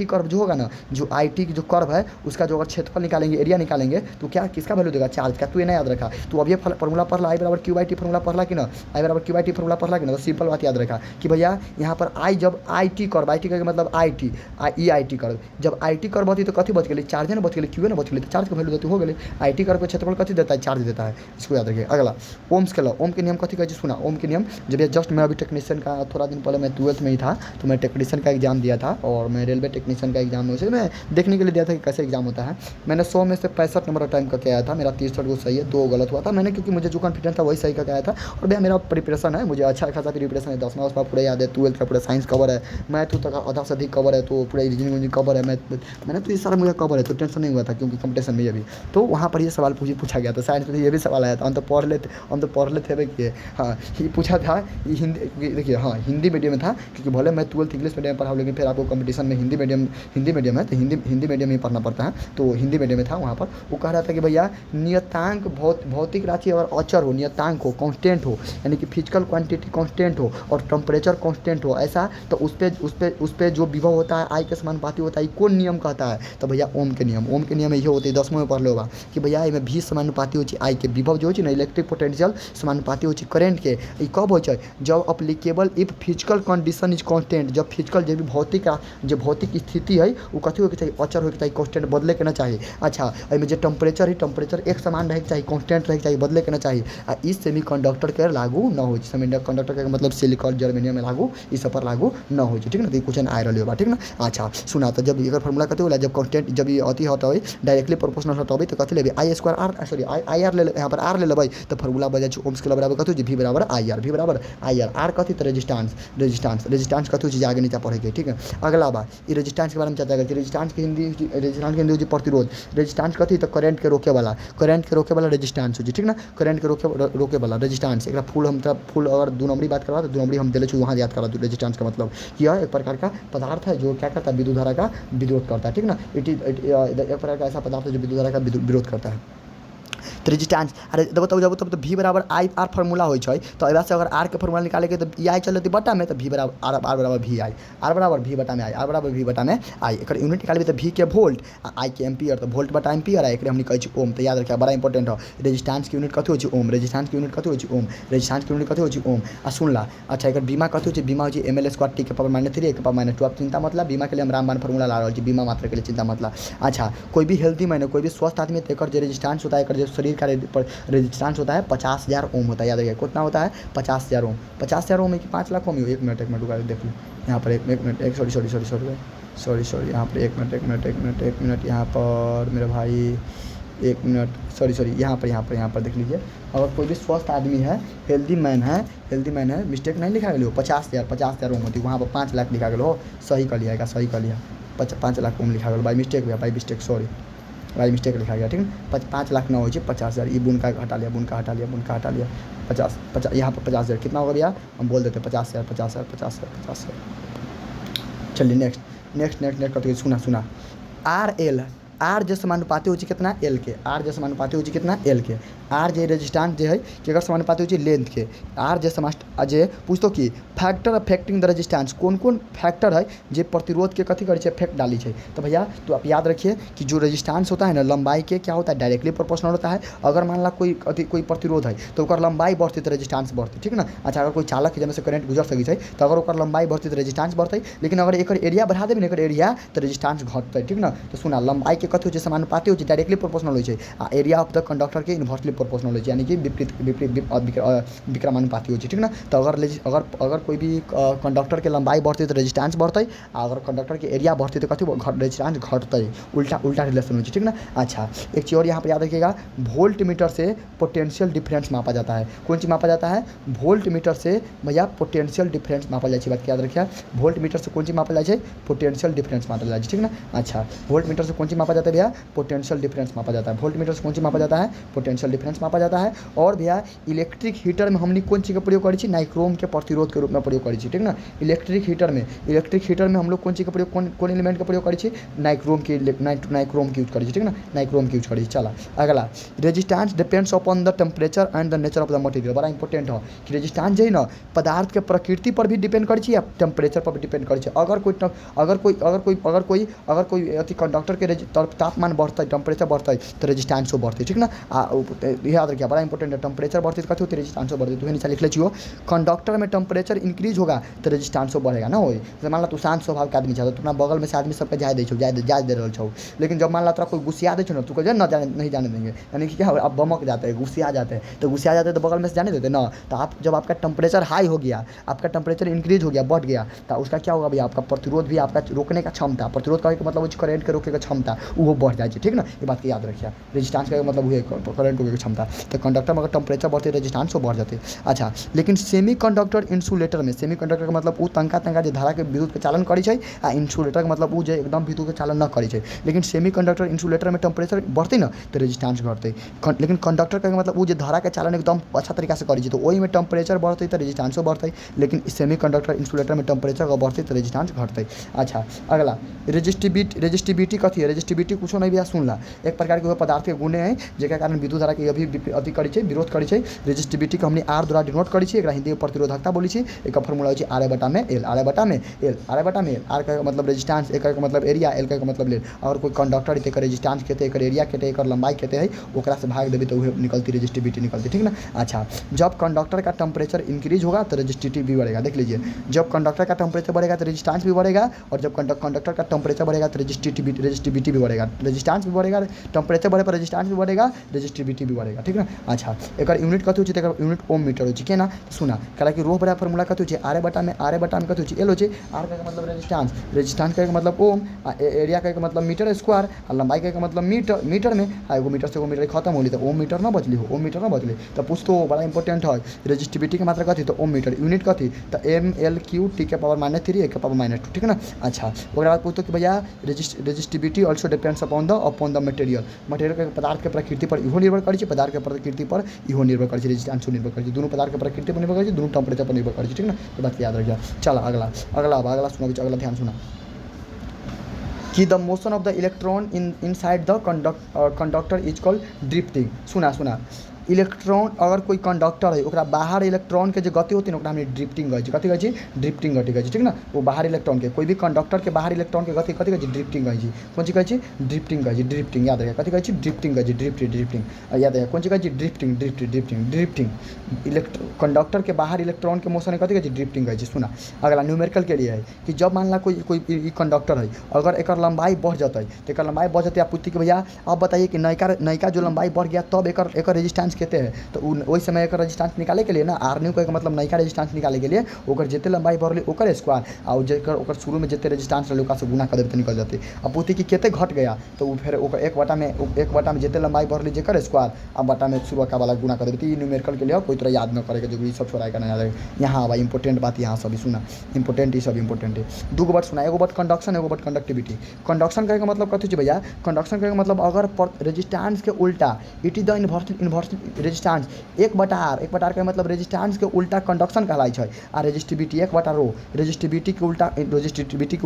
S1: curve जो होगा ना, जो IT की जो कर्व है उसका जो अगर क्षेत्रफल निकालेंगे, एरिया निकालेंगे, तो क्या किसका वैल्यू देगा, चार्ज का। तू ये ना याद रखा, तू अब ये फॉर्मूला पढ़ ला, I बराबर QIT फॉर्मूला पढ़ ला कि ना, I बराबर QIT फॉर्मूला पढ़ ला कि ना। तो सिंपल बात याद रखा कि भैया यहाँ पर I जब IT कर्व, IT का मतलब IT EIT कर्व, जब IT कर्व होती तो कथी बच गई, चार्ज ना बच गई, क्यू ना बच गई, तो चार्ज का वैल्यू देती हो गई। IT कर्व के क्षेत्रफल कथी देता है, चार्ज देता है, इसको याद रखिए। अगला ओम्स के लॉ, ओम के नियम कथी कहै छै, सुना ओम के नियम। जब ये जस्ट मैं अभी टेक्नीशियन का थोड़ा दिन पहले मैं 12th में ही था, तो मैं टेक्नीशियन का एग्जाम दिया था, और मैं रेलवे टेक्नीशियन का एग्जाम उसे मैं देखने के लिए दिया था कि कैसे एग्जाम होता है। मैंने 100 में से 65 नंबर अटैम्प्ट करके आया था, मेरा 63 को सही है, 2 गलत हुआ था मैंने, क्योंकि मुझे जो कॉन्फिडेंस था वही सही करके आया था। और भैया मेरा प्रिपरेशन है, मुझे अच्छा खासा प्रिपरेशन है, 10वां पूरा याद है, 12th का पूरा साइंस कवर है, मैथ तक आधा से अधिक कवर है, तो पूरा रीजनिंग कवर है, मैंने तो ये सारा मुझे कवर है, तो टेंशन नहीं हुआ था, क्योंकि कंपटीशन में ये भी तो वहाँ पर ये सवाल पूछा गया था। साइंस में ये भी सवाल आया था, हम तो पढ़ लेते थे कि हाँ ये पूछा था। ये हिंदी देखिए, हाँ हिंदी मीडियम में था, क्योंकि भले मैं 12th इंग्लिश मीडियम में पढ़ा हूँ, लेकिन फिर आपको कंपटीशन में हिंदी मीडियम है, तो हिंदी मीडियम में पढ़ना पड़ता है, तो हिंदी मीडियम में था। वहाँ पर वो कह रहा था कि भैया नियतांक भौतिक राशि अगर अचर हो, नियतांक हो, कांस्टेंट हो, यानी कि फिजिकल क्वांटिटी कांस्टेंट हो और टेम्परेचर कांस्टेंट हो, ऐसा तो उस पर जो विभव होता है I के समानुपाती होता है, कौन नियम कहता है, तो भैया ओम के नियम ये होते हैं। 10वें में पढ़ लो बा कि भैया इसमें भी समानुपाती हो I के, विभव जो हो ना इलेक्ट्रिक पोटेंशियल समानुपाती हो करेंट के। ये कब हो, जब applicable if physical condition is constant, जब फिजिकल जो भी भौतिक स्थिति है वो कथी होके चाहिए, अचर होके चाहिए, कांस्टेंट बदले के ना चाहिए। अच्छा इसमें जो टेम्परेचर है, टेम्परेचर एक समान रहे चाहिए, कांस्टेंट रहे चाहिए, बदले के ना चाहिए। इस सेमीकंडक्टर के लागू न हो, सेमीकंडक्टर के मतलब सिलिकॉन जर्मेनियम में लागू, इस पर लागू न हो, ठीक ना। तो क्वेश्चन आ रही होगा, ठीक ना। अच्छा सुना, तो जब एकर फॉर्मूला कथी होला, जब कांस्टेंट जब ये अति होता है डायरेक्टली प्रोपोर्शनल होता है, तो कथी लेबे I ले यहाँ पर R ले लेबै, तो फॉर्मूला बजे ओम्स के बराबर कथी V बराबर IR, R कथी तो रेजिस्टेंस कथी चीज़ आगे नीचे पढ़ेगी, ठीक है। अगला बात ये रेजिस्टेंस के बारे में चर्चा करते हैं। रेजिस्टेंस के हिंदी हो प्रतिरोध, रेजिस्टेंस कथी तो करंट के रोके वाला रेजिस्टेंस हो, ठीक ना। करंट के रोके वाला रेजिस्टेंस, एक फुल अगर 2 नंबरी बात करवा तो 2 नंबरी हम दिले वहाँ याद करा। रेजिस्टेंस का मतलब यह एक प्रकार का पदार्थ है जो क्या करता है, विद्युत धारा का विरोध करता है, ठीक ना। एक प्रकार का ऐसा पदार्थ है जो विद्युत धारा का विरोध करता है। तो रेजिस्टेंस, अरे बताओ जब तब तो V बराबर IR फॉर्मूला हो, तो एवं से अगर R के फॉर्मूला निकालेंगे तो I चलती बटा में, तो V बराबर R बराबर VI, R बराबर V बटा में I, R बराबर V बटा में I। एक यूनिट निकालेंगे तो V के वोल्ट, I के एम्पियर, तो वोल्ट बटा एम्पियर है, एक हमने कहे ओम। तो याद रखिए बड़ा इंपॉर्टेंट है, रेजिस्टेंस की यूनिट कथी हो ओम, रेजिस्टेंस की यूनिट कथी हो ओम, रेजिस्टेंस की यूनिट कथी हो ओम। आ सुन ला, अच्छा एक बीमा कथी हो, बीमा हो ml² T के पावर -3 के पावर -2। अब चिंता मतलब बीमा के लिए हम रामबाण फॉर्मूला ला रहे हैं, बीमा मात्रा के लिए चिंता मतलब। अच्छा कोई भी हेल्दी मैंने कोई भी स्वस्थ आदमी तो जो रेजिस्टेंस होता है, जो शरीर का रेजिस्टेंस होता है 50,000 ओम होता है। याद रखिए कितना होता है, 50,000 ओम। 50,000 ओम है कि 5 लाख ओम ही हो। एक मिनट देख लो यहाँ पर, एक मिनट सॉरी यहाँ पर एक मिनट यहाँ पर मेरे भाई, एक मिनट सॉरी यहाँ पर देख लीजिए। अगर कोई भी स्वस्थ आदमी है, हेल्दी मैन है, मिस्टेक नहीं लिखा गया हो, 50,000 ओम होती, वहाँ पर 5 लाख लिखा गया हो, सही कर लिया 5 लाख ओम लिखा गया by mistake sorry by mistake लिखा गया, ठीक है। 5 लाख ना हो 50,000, ये बुन का हटा लिया 50 यहाँ पर 50,000 कितना होगा भैया, हम बोल देते 50,000। चलिए नेक्स्ट करते सुना R जो समानुपाती हो कितना L के, R जो समानुपाती हो कितना L के। आर जे रेजिस्टेंस जे है केकर समानुपाती होची लेंथ के। आर जे जे पूछतो कि फैक्टर अफेक्टिंग द रेजिस्टेंस, कौन कौन फैक्टर है जे प्रतिरोध के कथी करे इफेक्ट डाली है। तो भैया तो आप याद रखिए कि जो रेजिस्टेंस होता है ना लंबाई के क्या होता है डायरेक्टली प्रोपोर्शनल होता है। अगर मान ला कोई प्रतिरोध है तो ओकर लंबाई बढ़ती तो रेजिस्टेंस बढ़ती, ठीक ना। अच्छा अगर कोई चालक है जैसे करंट गुजर सकै छै तो अगर ओकर लंबाई बढ़ती तो रेजिस्टेंस बढ़ते, लेकिन अगर एकर एरिया बढ़ा देबे एकर एरिया तो रेजिस्टेंस घटते, ठीक ना। तो सुना लंबाई के कथी होय समानुपाती होय डायरेक्टली प्रोपोर्शनल होय आ एरिया ऑफ द कंडक्टर के इनवर्सली प्रोपोर्शनल होय यानी कि विक्रमानुपाती होय, ठीक ना। तो अगर कोई भी कंडक्टर के लंबाई बढ़ती तो रेजिस्टेंस बढ़ते, अगर कंडक्टर के एरिया बढ़ती तो कथी रेजिस्टेंस घटते, उल्टा रिलेशन होय, ठीक ना। अच्छा एक चीज़ और यहाँ पर याद रखिएगा, वोल्ट मीटर से पोटेंशियल डिफरेंस मापा जाता है। कौन चीज़ मापा जाता है? वोल्ट मीटर से भैया पोटेंशियल डिफरेंस मापा जाए, बात याद रखिए। वोल्ट मीटर से कौन चीज़ मापा जाए? पोटेंशियल डिफरेंस मापा जाए, ठीक ना। अच्छा वोल्ट मीटर से कौन चीज़ मापा जाता है भैया? पोटेंशियल डिफरेंस मापा जाता है। वोल्ट मीटर से कौन चीज़ मापा जाता है? पोटेंशियल डिफरेंस मापा जाता है। और भैया इलेक्ट्रिक हीटर में हमने कौन चीज़ का प्रयोग करी? नाइक्रोम के प्रतिरोध के रूप में प्रयोग करी, ठीक ना। इलेक्ट्रिक हीटर में हम लोग कौन चीज़ का प्रयोग कौन एलिमेंट का प्रयोग करी? नाइक्रोम की यूज करी, ठीक ना। नाइक्रोम की यूज करी। चला अगला, resistance depends upon the temperature and the nature of the material. बड़ा इंपॉर्टेंट है कि रेजिस्टेंस जो है ना पदार्थ के प्रकृति पर भी डिपेंड करे या टेम्परेचर पर भी डिपेंड करे। अगर कोई अति कंडक्टर के तापमान बढ़ता है टेम्परेचर बढ़ता है तो रेजिस्टेंसो बढ़ती, ठीक ना। याद रखिए बड़ा इंपॉर्टेंट है, टेम्परेचर बढ़ती तो कथी होती है? रेजिस्टेंसो बढ़ती। तो नीचे लिख लीजिए कंडक्टर में टेम्परेचर इंक्रीज होगा तो रेजिस्टेंसो बढ़ेगा ना। हो जैसे मान ला तू शांत स्वभाव के आदमी चाहता तो अपना बगल में से आदमी सबके जाए दे रहा छो, लेकिन जब मान ला तोरा कोई गुस्सिया दे छो ना तू कहे नहीं जाने देंगे, यानी कि क्या आप बमक जाते हैं, गुस्सिया जाते हैं। तो गुस्सिया जाते हैं तो बगल में से जाने देते ना। तो आप जब आपका टेम्परेचर हाई हो गया, आपका टेम्परेचर इंक्रीज हो गया, बढ़ गया, तो उसका क्या होगा भैया? आपका प्रतिरोध भी, आपका रोकने का क्षमता, प्रतिरोध का मतलब करंट के रोकने का क्षमता वो बढ़ जाए, ठीक ना। ये बात की याद रखिए। रेजिस्टेंस का मतलब हुए करंट रोकने की क्षमता। तो कंडक्टर में अगर टेम्परेचर बढ़ते रेजिस्टेंस बढ़ जाते। अच्छा लेकिन सेमी कंडक्टर इंसुलेटर में, सेमी कंडक्टर का मतलब वो तंका जो धारा के विद्युत के चालन करे छै, आ इंसुलेटर का मतलब वो जो एकदम विद्युत के चालन न करे छै। लेकिन सेमी कंडक्टर इंसुलेटर में टेम्परेचर बढ़ते ना तो रेजिस्टेंस घटते। लेकिन कंडक्टर का मतलब वो जो धारा के चालन एकदम अच्छा तरीका से करे तो वही में टेम्परेचर बढ़ते तो रेजिस्टेंसो बढ़ते। लेकिन सेमी कंडक्टर इंसुलेटर में टेम्परेचर बढ़ते तो रेजिस्टेंस घटते। अच्छा अगला, रेजिस्टिविटी कथी है? रेजिस्टिविटी कुछ नहीं भैया सुन ला, एक प्रकार के पदार्थ के गुणे हैं जेकर कारण विद्युत धारा के अभी अथी करे छै, विरोध करे छै। रेजिस्टिविटी को हमने आर द्वारा डिनोट करी छै, हिंदी में प्रतिरोधकता बोली छै। एक फॉर्मूला होय छै आर बटा में एल, आर बटा में एल। आर का मतलब रेजिस्टेंस, एक का मतलब एरिया, एल का मतलब लेंथ। अगर कोई कंडक्टर है तो रेजिस्टेंस कहते हैं, एरिया कहते हैं, लंबाई कहते हैं, ओकरा से भाग देवे तो वह निकलती रेजिस्टिविटी निकलती, ठीक ना। अच्छा जब कंडक्टर का टेम्परेचर इंक्रीज होगा तो रेजिस्टिविटी भी बढ़ेगा। देख लीजिए जब कंडक्टर का टेम्परेचर बढ़ेगा तो रेजिस्टेंस भी बढ़ेगा, और जब कंडक्टर का टेम्परेचर बढ़ेगा तो रेजिस्टिविटी भी बढ़ेगा। रेजिस्टेंस भी बढ़ेगा, टेम्परेचर बढ़े पर रेजिस्टेंस भी बढ़ेगा, रेजिस्टिविटी भी बढ़ेगा, ठीक ना। अच्छा एक यूनिट कथी होची? यूनिट ओम मीटर होची के ना। सुना करा कि रो बड़ा फॉर्मूला कथी होची? आर बटा में कथी होची? एल होची। आर का मतलब रेजिस्टेंस का मतलब ओम, एरिया का मतलब मीटर स्क्वायर, और लंबाई का मतलब मीटर में। एगो मीटर से एगो मीटर खत्म होली तो ओम मीटर ना बचली हो, ओम मीटर ना बचली। तो पूछतो बड़ा इंपॉर्टेंट है रेजिस्टिविटी की मात्रा कथी? तो ओम मीटर। यूनिट कथी? तो एम एल क्यू टी के पावर -3 ए के पावर -2, ठीक ना। अच्छा ओकरा बाद पूछतो कि भैया resistivity also depends upon the material के पदार्थ के प्रकृति पर इहो निर्भर करे छै, पदार्थ के प्रकृति पर इहो निर्भर करे छै, रेजिस्टेंस निर्भर करे छै, दोनों पदार्थ के प्रकृति पर निर्भर करे छै, दोनों टेम्परेचर पर निर्भर करे छै, ठीक ना। ये बात याद रखिए। चला अगला सुनो, अगला ध्यान सुना कि the motion of the electron inside the conductor is called drifting. सुना इलेक्ट्रॉन अगर कोई कंडक्टर है ओकरा बाहर इलेक्ट्रॉन के जो गति होती है ओकरा हमने ड्रिफ्टिंग कहे, कथी कहे? ड्रिफ्टिंग गति कहे, ठीक ना। वो बाहर इलेक्ट्रॉन के, कोई भी कंडक्टर के बाहर इलेक्ट्रॉन के गति कथी कहे? ड्रिफ्टिंग कहे। कौन चीज कहे? ड्रिफ्टिंग कहे। ड्रिफ्टिंग याद रखिए, कथी कहे? ड्रिफ्टिंग कहे, ड्रिफ्टिंग याद रखिए। कौन चीज कहे? ड्रिफ्टिंग कंडक्टर के बाहर इलेक्ट्रॉन के मोशन कथी कहे? ड्रिफ्टिंग कहे। सुना अगला न्यूमेरिकल के लिए है कि जब मान ला कोई कंडक्टर है, अगर एक लंबाई बढ़ जाता है तो एक लंबाई बढ़ जाती है, आप पूछती कि भैया अब बताइए कि नयका जो लंबाई बढ़ गया तब एक रेजिस्टेंस कहते हैं। तो वही समय एक रेजिस्टेंस निकाले के लिए ना आर न्यू का मतलब नयका रेजिस्टेंस निकाले के लिए ओकर जितने लंबाई बढ़ली ओकर स्क्वायर और जेकर शुरू में जितने रेजिस्टेंस रहे से गुना कर देते निकल जाते। अब पूछती कि केते घट गया तो वो फिर ओकर एक बटा में जितने लंबाई बढ़ली जेकर स्क्वायर अब बटा में शुरू का वाला गुना कर देती। न्यूमेरिकल के लिए कोई तरह याद न करेगा, जो सब छोड़ा नहीं याद है। यहाँ भाई इंपॉर्टेंट बात यहाँ सभी सुना, इंपॉर्टेंट ये सब इंपॉर्टेंट है। दो वर्ड सुना, एगो वर्ड कंडक्शन, एगो वर्ड कंडक्टिविटी। कंडक्शन का मतलब कथी भैया? कंडक्शन का मतलब अगर रेजिस्टेंस के उल्टा it is the resistance 1/r 1/r का मतलब रेजिस्टेंस के उल्टा कंडक्शन कहलाई है आ रेजिस्टिविटी 1/ρ रेजिस्टिविटी के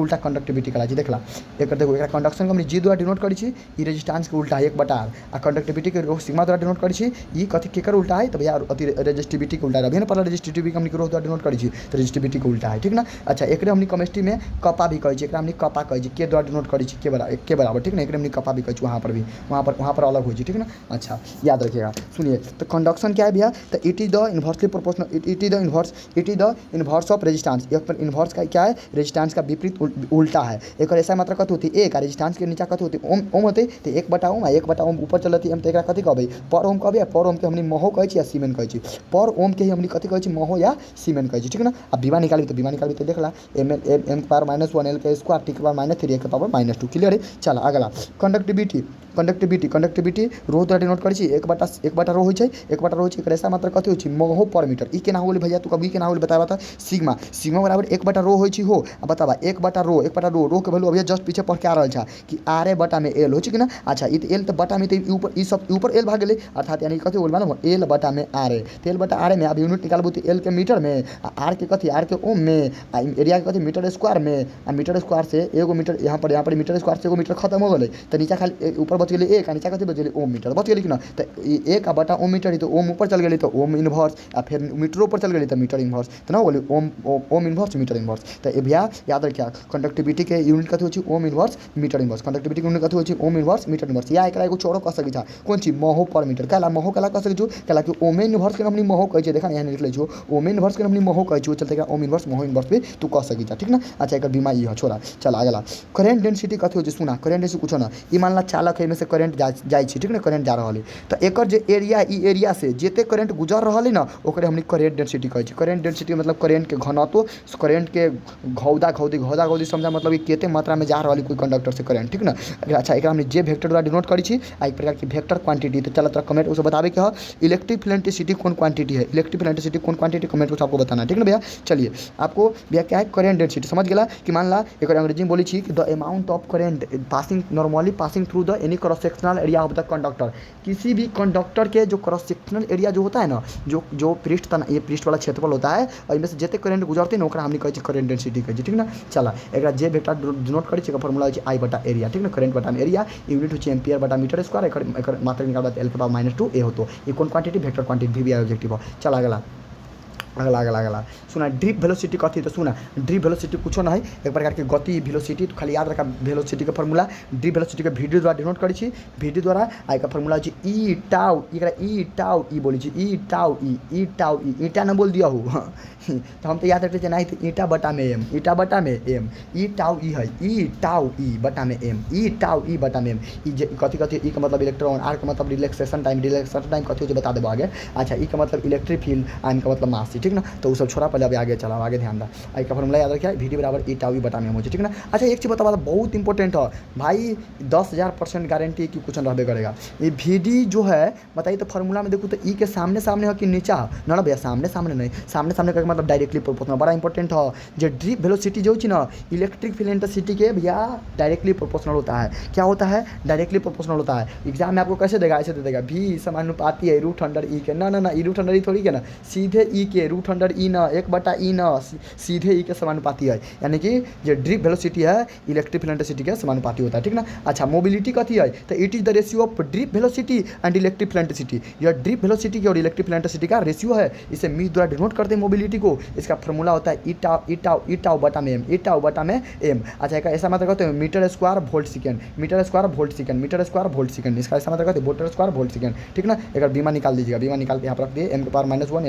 S1: उल्टा कंडक्टिविटी कहलाई है। देखला एक देखो एक कंडक्शन के हमने जी द्वारा डिनोट करी छी ई रेजिस्टेंस के उल्टा है 1/r आ कंडक्टिविटी के रो सिग्मा द्वारा डिनोट करी छी ई कथी केकर उल्टा है तो भैया अति रेजिस्टिविटी के उल्टा है। अभी ना पहला रेजिस्टिविटी के हमने रो द्वारा डिनोट करी छी तो रेजिस्टिविटी के उल्टा है ठीक ना। अच्छा एकरे हमने केमिस्ट्री में कपा भी कही छी एकरा हमने कपा कही छी के द्वारा डिनोट करी छी के बराबर ठीक ना एकरे हमने कपा भी कही छी वहाँ पर भी वहाँ पर अलग हो जी ठीक ना। अच्छा याद रखिएगा सुनिए तो कंडक्शन क्या है भैया तो it is the inversely proportional it is the inverse of resistance. यहाँ पर इन्वर्स का क्या है रेजिस्टेंस का विपरीत उल्टा है। एक ऐसा मात्रा कत होती है एक रेजिस्टेंस के नीचे कत होती है ओम होते तो 1/ओम 1/ओम ऊपर चलती है तो एक कथी कहबै पर ओम कहबै पर ओम के हमने महो कहे छी या सीमेन कहे छी पर ओम के ही हमने कथी कहे छी महो या सीमेन कहे छी ठीक ना। अब बीमा निकाली तो देखला m पावर -1 l के स्क्वायर t के पावर -3 के पावर -2 क्लियर है। चल अगला कंडक्टिविटी रो द्वारा डिनोट करै छी 1/ρ होइ छै 1/ρ होइ छै एकर ऐसा मात्रा कथी होइ छै महो पर मीटर ई केना होलै भैया तू कभी केना होलै बताबा त सिग्मा बराबर 1/ρ होइ छै हो अब बताबा 1/ρ रो के वैल्यू अभी जस्ट पीछे पढ़ के आ रहल छ कि r बटा में l होइ छै कि ना। अच्छा ई त l त बटा में त ऊपर ई सब ऊपर l भाग गेलै अर्थात यानी कथी होल मालूम l बटा में r तो l बटा r में अब यूनिट निकालबू त l के मीटर में r के कथी r के ओम में एरिया के कथी मीटर स्क्वायर में आ मीटर स्क्वायर से एगो मीटर यहाँ पर मीटर स्क्वायर से एगो मीटर खत्म हो गेलै तो नीचा खाली ऊपर बच गेलै एक नीचा कथी बच गेलै ओम मीटर बच गेलै कि ना तो 1/ओम मीटर तो ओम ऊपर चल गेलै तो ओम इनवर्स आ फिर मीटर ऊपर चल गेलै तो मीटर इनवर्स तो ना बोले ओम इनवर्स मीटर इनवर्स तो भैया याद रखिए कंडक्टिविटी के यूनिट कथी होची ohm inverse metre inverse conductivity के यूनिट कथी होची ओम इनवर्स मीटर इनवर्स या एकरा एगो छोरो कह सकै था कोन चीज महो पर मीटर काला महो काला कह सकै छु काला कि ओम इनवर्स के हमनी महो कहै छै देखा यहाँ लिख लै छु ओम इनवर्स के हमनी महो कहै छु चलते ओम इनवर्स महो इनवर्स भी तू कह सकै था ठीक ना। अच्छा एकर बीमा ई है छोरा चल अगला करेंट डेंसिटी कथी होची सुना करेंट डेंसिटी कुछो ना ई मानला चालक है में से करेंट जाय छी ठीक ना करेंट जा रहल है तो एकर जे एरिया ई एरिया से जेते करेंट गुजर रहल है ना ओकरे हमनी करेंट डेंसिटी कहै छी। करेंट डेंसिटी मतलब करेंट के घनत्व करेंट के घौदा समझा मतलब कि केते मात्रा में जा रहल है कोई कंडक्टर से करेंट ठीक ना। अच्छा एकरा हमनी जे वेक्टर द्वारा डिनोट करी छी आ एक प्रकार की वेक्टर क्वांटिटी तो चलो तोरा कमेंट उसे बतावे के है इलेक्ट्रिक फ्लैंटिसिटी कौन क्वांटिटी है इलेक्ट्रिक फ्लैंटिसिटी कौन क्वांटिटी कमेंट में आपको बताना है ठीक ना भैया। चलिए आपको भैया क्या है करेंट डेंसिटी समझ गया कि मान ला एक अंग्रेजी में बोली छी कि the amount of current passing through the any cross sectional area of the conductor किसी भी कंडक्टर के जो क्रॉस सेक्शनल एरिया जो होता है ना जो पृष्ठ तना ये पृष्ठ वाला क्षेत्रफल होता है और इनमें से जेते करेंट गुजरते ना ओकरा हमनी कहै छी करेंट डेंसिटी कहै छी ठीक ना। चला एकरा जे वेक्टर डिनोट करै छी एकर फार्मूला होय छै I बटा एरिया ठीक ना करेंट बटा एरिया यूनिट होय छै एम्पियर बटा मीटर स्क्वायर एकर मात्रा निकालबा l के पावर -2 a होतो ये कौन क्वांटिटी वेक्टर क्वांटिटी भी ऑब्जेक्टिव हो। चल अगला सुना ड्रिप वेलोसिटी कथी तो सुना ड्रिप वेलोसिटी कुछ ना है एक प्रकार के गति वेलोसिटी तो खाली याद रखा वेलोसिटी के फार्मूला ड्रिप वेलोसिटी के वीडियो द्वारा डिनोट करी छी वीडियो द्वारा आ का फार्मूला छै ई टाउ ई बोली छी ई टाउ ईटा न बोल दिया हो तो हम तो याद रखते नहीं तो ईटा बटा में m ई टाउ ई है ई टाउ ई बटा में m ई टाउ ई बटा में m ई कथी ई का मतलब इलेक्ट्रॉन r का मतलब रिलैक्सेशन टाइम कथी हो बता देबो आगे। अच्छा ई का मतलब इलेक्ट्रिक फील्ड m का मतलब मास ठीक ना तो वो सब छोड़ा पहले अभी आगे चला आगे ध्यान दा आई का फॉर्मूला याद रखिए वीडियो बराबर ई टाउ ई बटा में ठीक ना। अच्छा एक चीज़ बता बहुत इंपॉर्टेंट है भाई 10,000% गारंटी कि कुछ रहबे करेगा ये वीडी जो है बताइए तो फार्मूला में देखो तो ई के सामने है कि नीचा ना भैया सामने नहीं सामने का मतलब डायरेक्टली प्रोपोर्शनल बड़ा इंपॉर्टेंट है जो ड्रिप वेलोसिटी जो है ना इलेक्ट्रिक फील्ड इंटेंसिटी के भैया डायरेक्टली प्रोपोर्शनल होता है। क्या होता है डायरेक्टली प्रोपोर्शनल होता है। एग्जाम में आपको कैसे देगा ऐसे दे देगा v समानुपाती है √100 ई के ना √100 ई थोड़ी के ना सीधे ई के √100 ई ना 1/e ना सीधे ई के समानुपाती है यानी कि जो ड्रिप वेलोसिटी है इलेक्ट्रिक फील्ड इंटेंसिटी के समानुपाती होता है ठीक ना। अच्छा मोबिलिटी कथी है तो it is the ratio of drip velocity and electric field intensity यह ड्रिप वेलोसिटी की और इलेक्ट्रिक फील्ड इंटेंसिटी का रेशियो है इसे मी द्वारा डिनोट करते हैं मोबिलिटी को। इसका फार्मूला होता है ई टाउ बटा में m। अच्छा एक ऐसा मतलब कहते हैं मीटर स्क्वायर वोल्ट सेकंड इसका ऐसा मतलब कहते हैं वोल्ट स्क्वायर वोल्ट सेकंड ठीक ना। एक बीमा निकाल दीजिएगा बीमा निकाल के यहाँ पर रख दिए m के पावर -1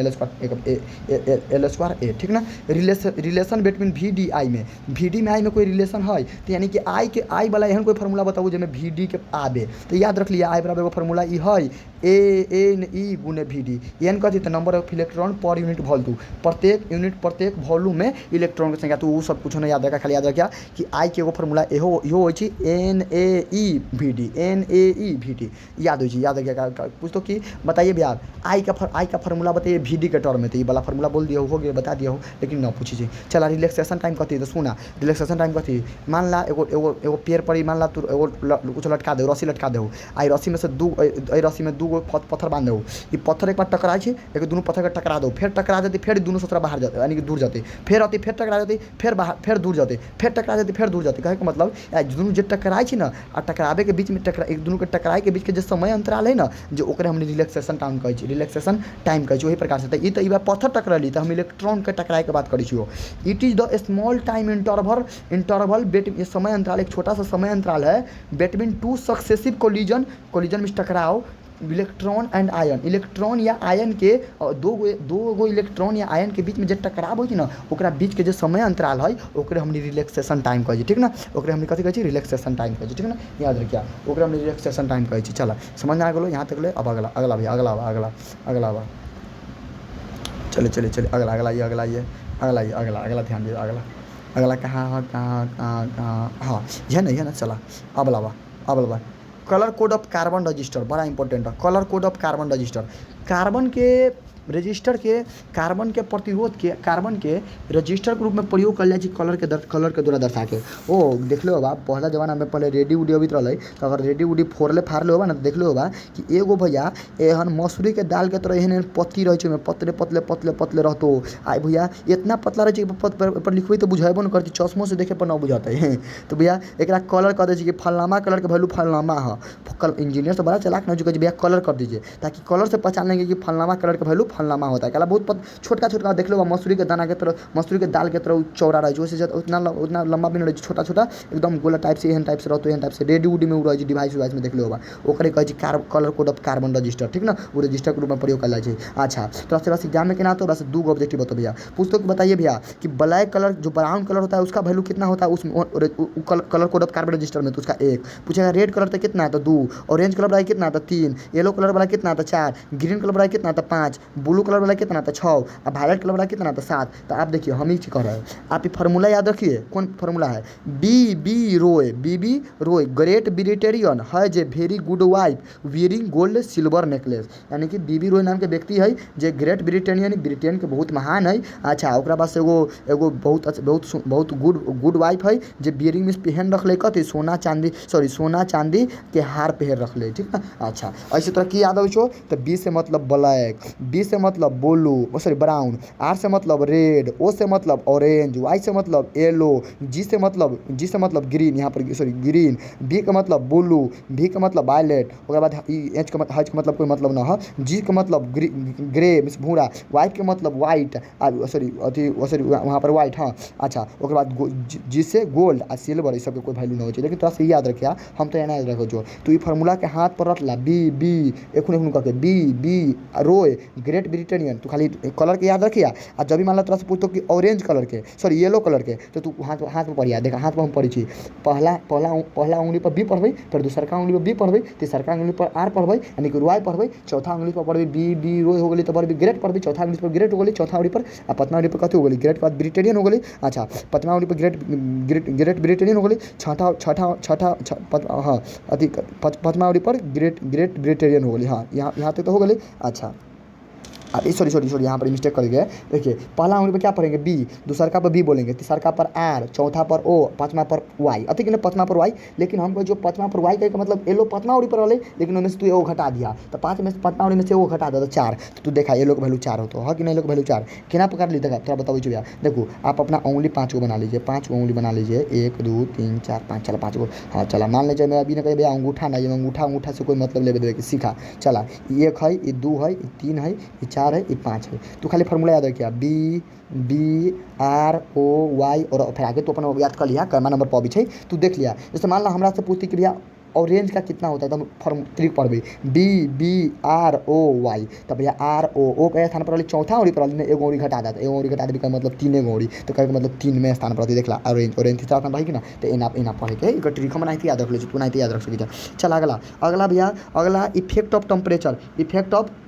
S1: l स्क्वायर a ठीक ना। रिलेशन बिटवीन VD में I में कोई रिलेशन है तो यानी कि I वाला एहन कोई फार्मूला बताबू जिसमें VD के आबे तो याद रख लिया I बराबर एगो फार्मूला ई है ANE गुने VD एन कथी तो number of electron per unit volume प्रत्येक वॉल्यूम में इलेक्ट्रॉन की संख्या तो वो सब कुछ नहीं याद रखा खाली याद रखिया कि I के एगो फार्मूला इहो हो NAE VD याद हो याद रखिएगा पूछ तो कि बताइए भैया I का फार्मूला बताइए VD के टर्म में तो ये वाला फार्मूला बोल दिया हो गया बता दिया हो लेकिन न पूछी छी। चला रिलैक्सेशन टाइम कथी तो सुना रिलैक्सेशन टाइम कथी मान ला एगो एगो एगो पेड़ पर मान ला तू एगो कुछ लटका दे रस्सी लटका दे आई रस्सी में से दू रस्सी में दू पत्थर बांध दे ये पत्थर एक बार टकरा छे एक दोनों पत्थर के टकरा दो फिर टकरा जाती फिर दोनों सोचरा बाहर जाते यानी कि दूर जाते फिर आती फिर टकरा जाती फिर बाहर फिर दूर जाते फिर टकरा जाती फिर दूर जाते कहे के मतलब दोनों जो टकराए छे ना आ टकरावे के बीच में टकरा एक दोनों के टकराए के बीच के जो समय अंतराल है ना जो ओकरे हमने रिलैक्सेशन टाइम कहे छी रिलैक्सेशन टाइम कहे छी वही प्रकार से ई बार पत्थर टकराली तो हम इलेक्ट्रॉन के टकराए के बात करी छी it is the small time interval between ये समय अंतराल एक छोटा सा समय अंतराल है बिटवीन टू सक्सेसिव कोलिजन में टकराव इलेक्ट्रॉन एंड आयन इलेक्ट्रॉन या आयन के दो गो इलेक्ट्रॉन या आयन के बीच में जो टकराव हो ना ओकरा बीच के जो समय अंतराल है ओकरे हमने रिलैक्सेशन टाइम कहे ठीक ना ओकरे हमने कथी कहे रिलैक्सेशन टाइम कहे ठीक ना याद रखिए ओकरे हमने रिलैक्सेशन टाइम कहे चला समझ में आ गलो यहाँ तक ले अब अगला अगला भैया अगला अगला अगला बा चले चले चले अगला अगला ये अगला ये अगला ये अगला अगला ध्यान दीजिए अगला अगला कहाँ हाँ ये ना चला अब लावा colour code of carbon resistor बड़ा इंपॉर्टेंट है colour code of carbon resistor carbon के रजिस्टर के कार्बन के प्रतिरोध के कार्बन के रजिस्टर के रूप में प्रयोग कर जाए कलर के द्वारा दर्शा के ओ देख लो बा पहला जमाना में पहले रेडी उडी अबित रहा तो अगर रेडी उडी फोड़ले फाड़ले होगा ना तो देख लो बा कि एगो भैया एहन मसूरी के दाल के तरह एहन पत्ती रहे में पतले पतले पतले पतले रहतो आई भैया इतना पतला रहे पर लिखबे तो बुझेबो न करती चश्मों से देखे पर न बुझाते तो भैया एक कलर कर दीजिए कि फलनामा कलर के वैल्यू फलनामा है इंजीनियर तो बड़ा चलाक न चुका भैया कलर कर दीजिए ताकि कलर से पहचान लेंगे कि फलनामा कलर के वैल्यू फलनामा होता है कला बहुत छोटा छोटा देख लो मसूरी के दाना के तरह मसूरी के दाल के तरह चौड़ा रहे जो से उतना लंबा भी नहीं रहे छोटा छोटा एकदम गोला टाइप से एहन टाइप से रहते एहन टाइप से रेडी उडी में रहे डिवाइस उवाइस में देख लो ओकरे कहे colour code of carbon register ठीक ना वो रजिस्टर के रूप में प्रयोग कर जाए। अच्छा तो बस एग्जाम में क्या तो बस दो ऑब्जेक्टिव बता भैया पूछते कि बताइए भैया कि ब्लैक कलर जो ब्राउन कलर होता है उसका वैल्यू कितना होता है उस colour code of carbon register में तो उसका 1 पूछेगा रेड कलर तो कितना है तो 2 ऑरेंज कलर वाला कितना था 3 येलो कलर वाला कितना था 4 ग्रीन कलर वाला कितना था 5 ब्लू कलर वाला कितना था 6 और वायलेट कलर वाला कितना था 7। तो आप देखिए हम ही कह रहे हैं आप ये फार्मूला याद रखिए कौन फार्मूला है बी रोय ग्रेट ब्रिटेरियन है जे very good wife wearing gold silver necklace यानी कि बी रोय नाम के व्यक्ति है जे ग्रेट ब्रिटेनियन ब्रिटेन के बहुत महान है। अच्छा ओकरा पास एगो बहुत गुड वाइफ है जे बियरिंग में पहन रखले कथी सोना चांदी के हार पहन रखले ठीक ना। अच्छा ऐसे तरह की याद हो तो बी से मतलब ब्लैक बी से मतलब ब्लू ब्राउन आर से मतलब रेड ओ से मतलब ऑरेंज वाई से मतलब येलो जी से मतलब ग्रीन यहाँ पर ग्रीन बी का मतलब ब्लू भी का मतलब वायलेट उसके बाद एच का मतलब कोई मतलब ना है जी का मतलब ग्रे मीन्स भूरा वाई के मतलब वाइट वहाँ पर वाइट हाँ। अच्छा उसके बाद जी से गोल्ड आ सिल्वर ये सब कोई वैल्यू ना हो लेकिन थोड़ा सा याद रखिए हम तो याद रखो जो तो ये फार्मूला के हाथ पर रखला बी एखुन करके बी रोय ग्रेट ब्रिटेनियन तो खाली कलर के याद रखिए और जब भी मान लो तरह से पूछतो कि ऑरेंज कलर के येलो कलर के तो तू हाथ में पढ़िया देखा हाथ में हम पढ़ी छी पहला उंगली पर बी पढ़बे फिर दूसरका उंगली पर बी पढ़बे तीसरका उंगली पर आर पढ़बे यानी कि रोय पढ़बे चौथा उंगली पर पढ़बे बी रोय हो गई तो पढ़बे ग्रेट पढ़बे चौथा उंगली पर ग्रेट हो गई चौथा उंगली पर पतना उंगली पर कथी हो गई ग्रेट के बाद ब्रिटेनियन हो गई। अच्छा पतना उंगली पर ग्रेट ब्रिटेनियन हो गई छठा हाँ अति पचमा उंगली पर ग्रेट ब्रिटेनियन हो गई हाँ यहाँ तक तो हो गई। अच्छा अब सॉरी यहाँ पर मिस्टेक कर गए देखिए पहला उंगली पर क्या पढ़ेंगे बी दूसरका पर बी बोलेंगे तीसरका पर आर चौथा पर ओ पाँचवा पर वाई अति कि पाँचवा पर वाई लेकिन हमको जो पाँचवा पर वाई का मतलब येलो पाँचवा उंगली पर रहे लेकिन उनमें से तू एगो घटा दिया तो पाँच में से पाँचवा उंगली में से एगो घटा दिया तो 4 तो तू देखा येलो का वैल्यू 4 होता है कि नहीं येलो का वैल्यू 4 केना पकड़ ली देखा थोड़ा बताओ भैया देखो आप अपना उंगली 5 को बना लीजिए 5 उंगली बना लीजिए 1 2 3 4 5 चला 5 को हाँ चला मान लीजिए मैं अभी ना कहीं भैया अंगूठा ना ये अंगूठा से कोई मतलब ले दे सीखा चला 1 है ये 2 है ये 3 है ये 4 है ये 5 है तो खाली फार्मूला याद रखिए बी आर ओ वाई और फिर आगे तो अपन याद कर लिया कर्मा नंबर पर भी तू देख लिया जैसे मान ला हमरा से पूछती कि भैया ऑरेंज का कितना होता है तो हम फॉर्म ट्रिक पढ़बे बी आर ओ वाई तब भैया आर ओ के स्थान पर चौथा उंगली पर एगो उंगली घटा देता एगो उंगली घटा देवे मतलब 3 उंगली तो कहे मतलब 3 में स्थान पर देखला ऑरेंज तीसरा स्थान रही कि ना तो एना पढ़े के एक ट्रिक हम नहीं याद रख ले तू नहीं याद रख सकी। चल अगला भैया अगला effect of temperature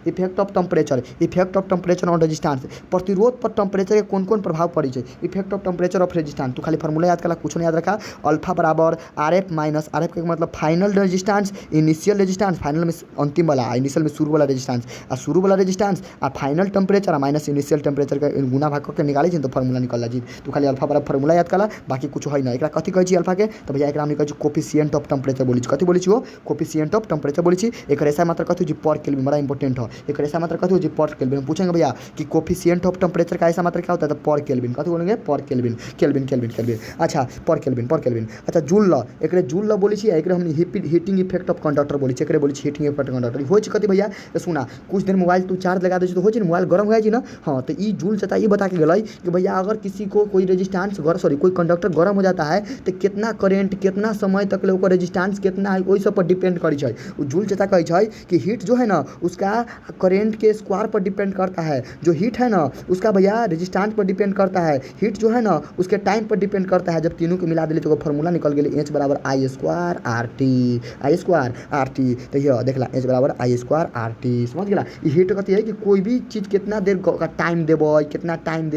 S1: effect of temperature on resistance, प्रतिरोध पर टेम्परेचर के कौन कौन प्रभाव पड़ी है, effect of temperature of resistance. तो खाली फार्मूला याद करा, कुछ नहीं याद रखा। अल्फा बराबर R F minus, R F का मतलब final resistance, initial resistance, final में अंतिम वाला, इनिशियल में शुरू वाला रेजिस्टेंस, और शुरू वाला रेजिस्टेंस और final temperature minus initial temperature का गुना भाग करके निकाली तो फार्मूला निकल जी। तो खाली अल्फा बराबर फार्मूला याद करा, बाकी कुछ है ना। एक कथी कहे अल्फा के, तो भैया एक कहे कोफिशिएंट ऑफ टेम्परेचर बोली, कथी बोली हो, कोफिशिएंट ऑफ टेम्परेचर बोली। एक ऐसा मात्र कथी जी पर केल्विन, बड़ा इंपॉर्टेंट है। एक ऐसा मात्र कथी जी पर केल्विन। पूछेंगे भैया कि कोफिशिएंट ऑफ टेम्परेचर का ऐसा मात्र क्या होता है, तो पर केल्विन। कथी बोलेंगे, पर केल्विन, केल्विन केल्विन केल्विन। अच्छा पर केल्विन, पर केल्विन। अच्छा जूल लॉ, एक जूल लॉ बोली एक हमने हीटिंग इफेक्ट ऑफ कंडक्टर बोली, एक बोली हीटिंग इफेक्ट कंडक्टर हो कथी भैया, तो सुना कुछ दिन मोबाइल तू चार्ज लगा दे तो हो मोबाइल गर्म हो ना। हाँ तो ये जूल चचा ये बता के गई कि भैया अगर किसी को कोई रेजिस्टेंस कोई कंडक्टर गर्म हो जाता है तो कितना करेंट कितना समय तक ले रेजिस्टेंस कितना है वही सब पर डिपेंड करी है। जूल चचा कहे कि हीट जो है ना उसका करेंट के स्क्वायर पर डिपेंड करता है, जो हीट है ना उसका भैया रेजिस्टेंस पर डिपेंड करता है, हीट जो है ना उसके टाइम पर डिपेंड करता है। जब तीनों को मिला दिले तो फॉर्मूला निकल गई एच बराबर I square R T, I square R T. तो ये देख ला एच बराबर आई स्क्वायर आर टी, समझ गया। ये हीट कहती है कि कोई भी चीज़ कितना देर का टाइम देव, कितना टाइम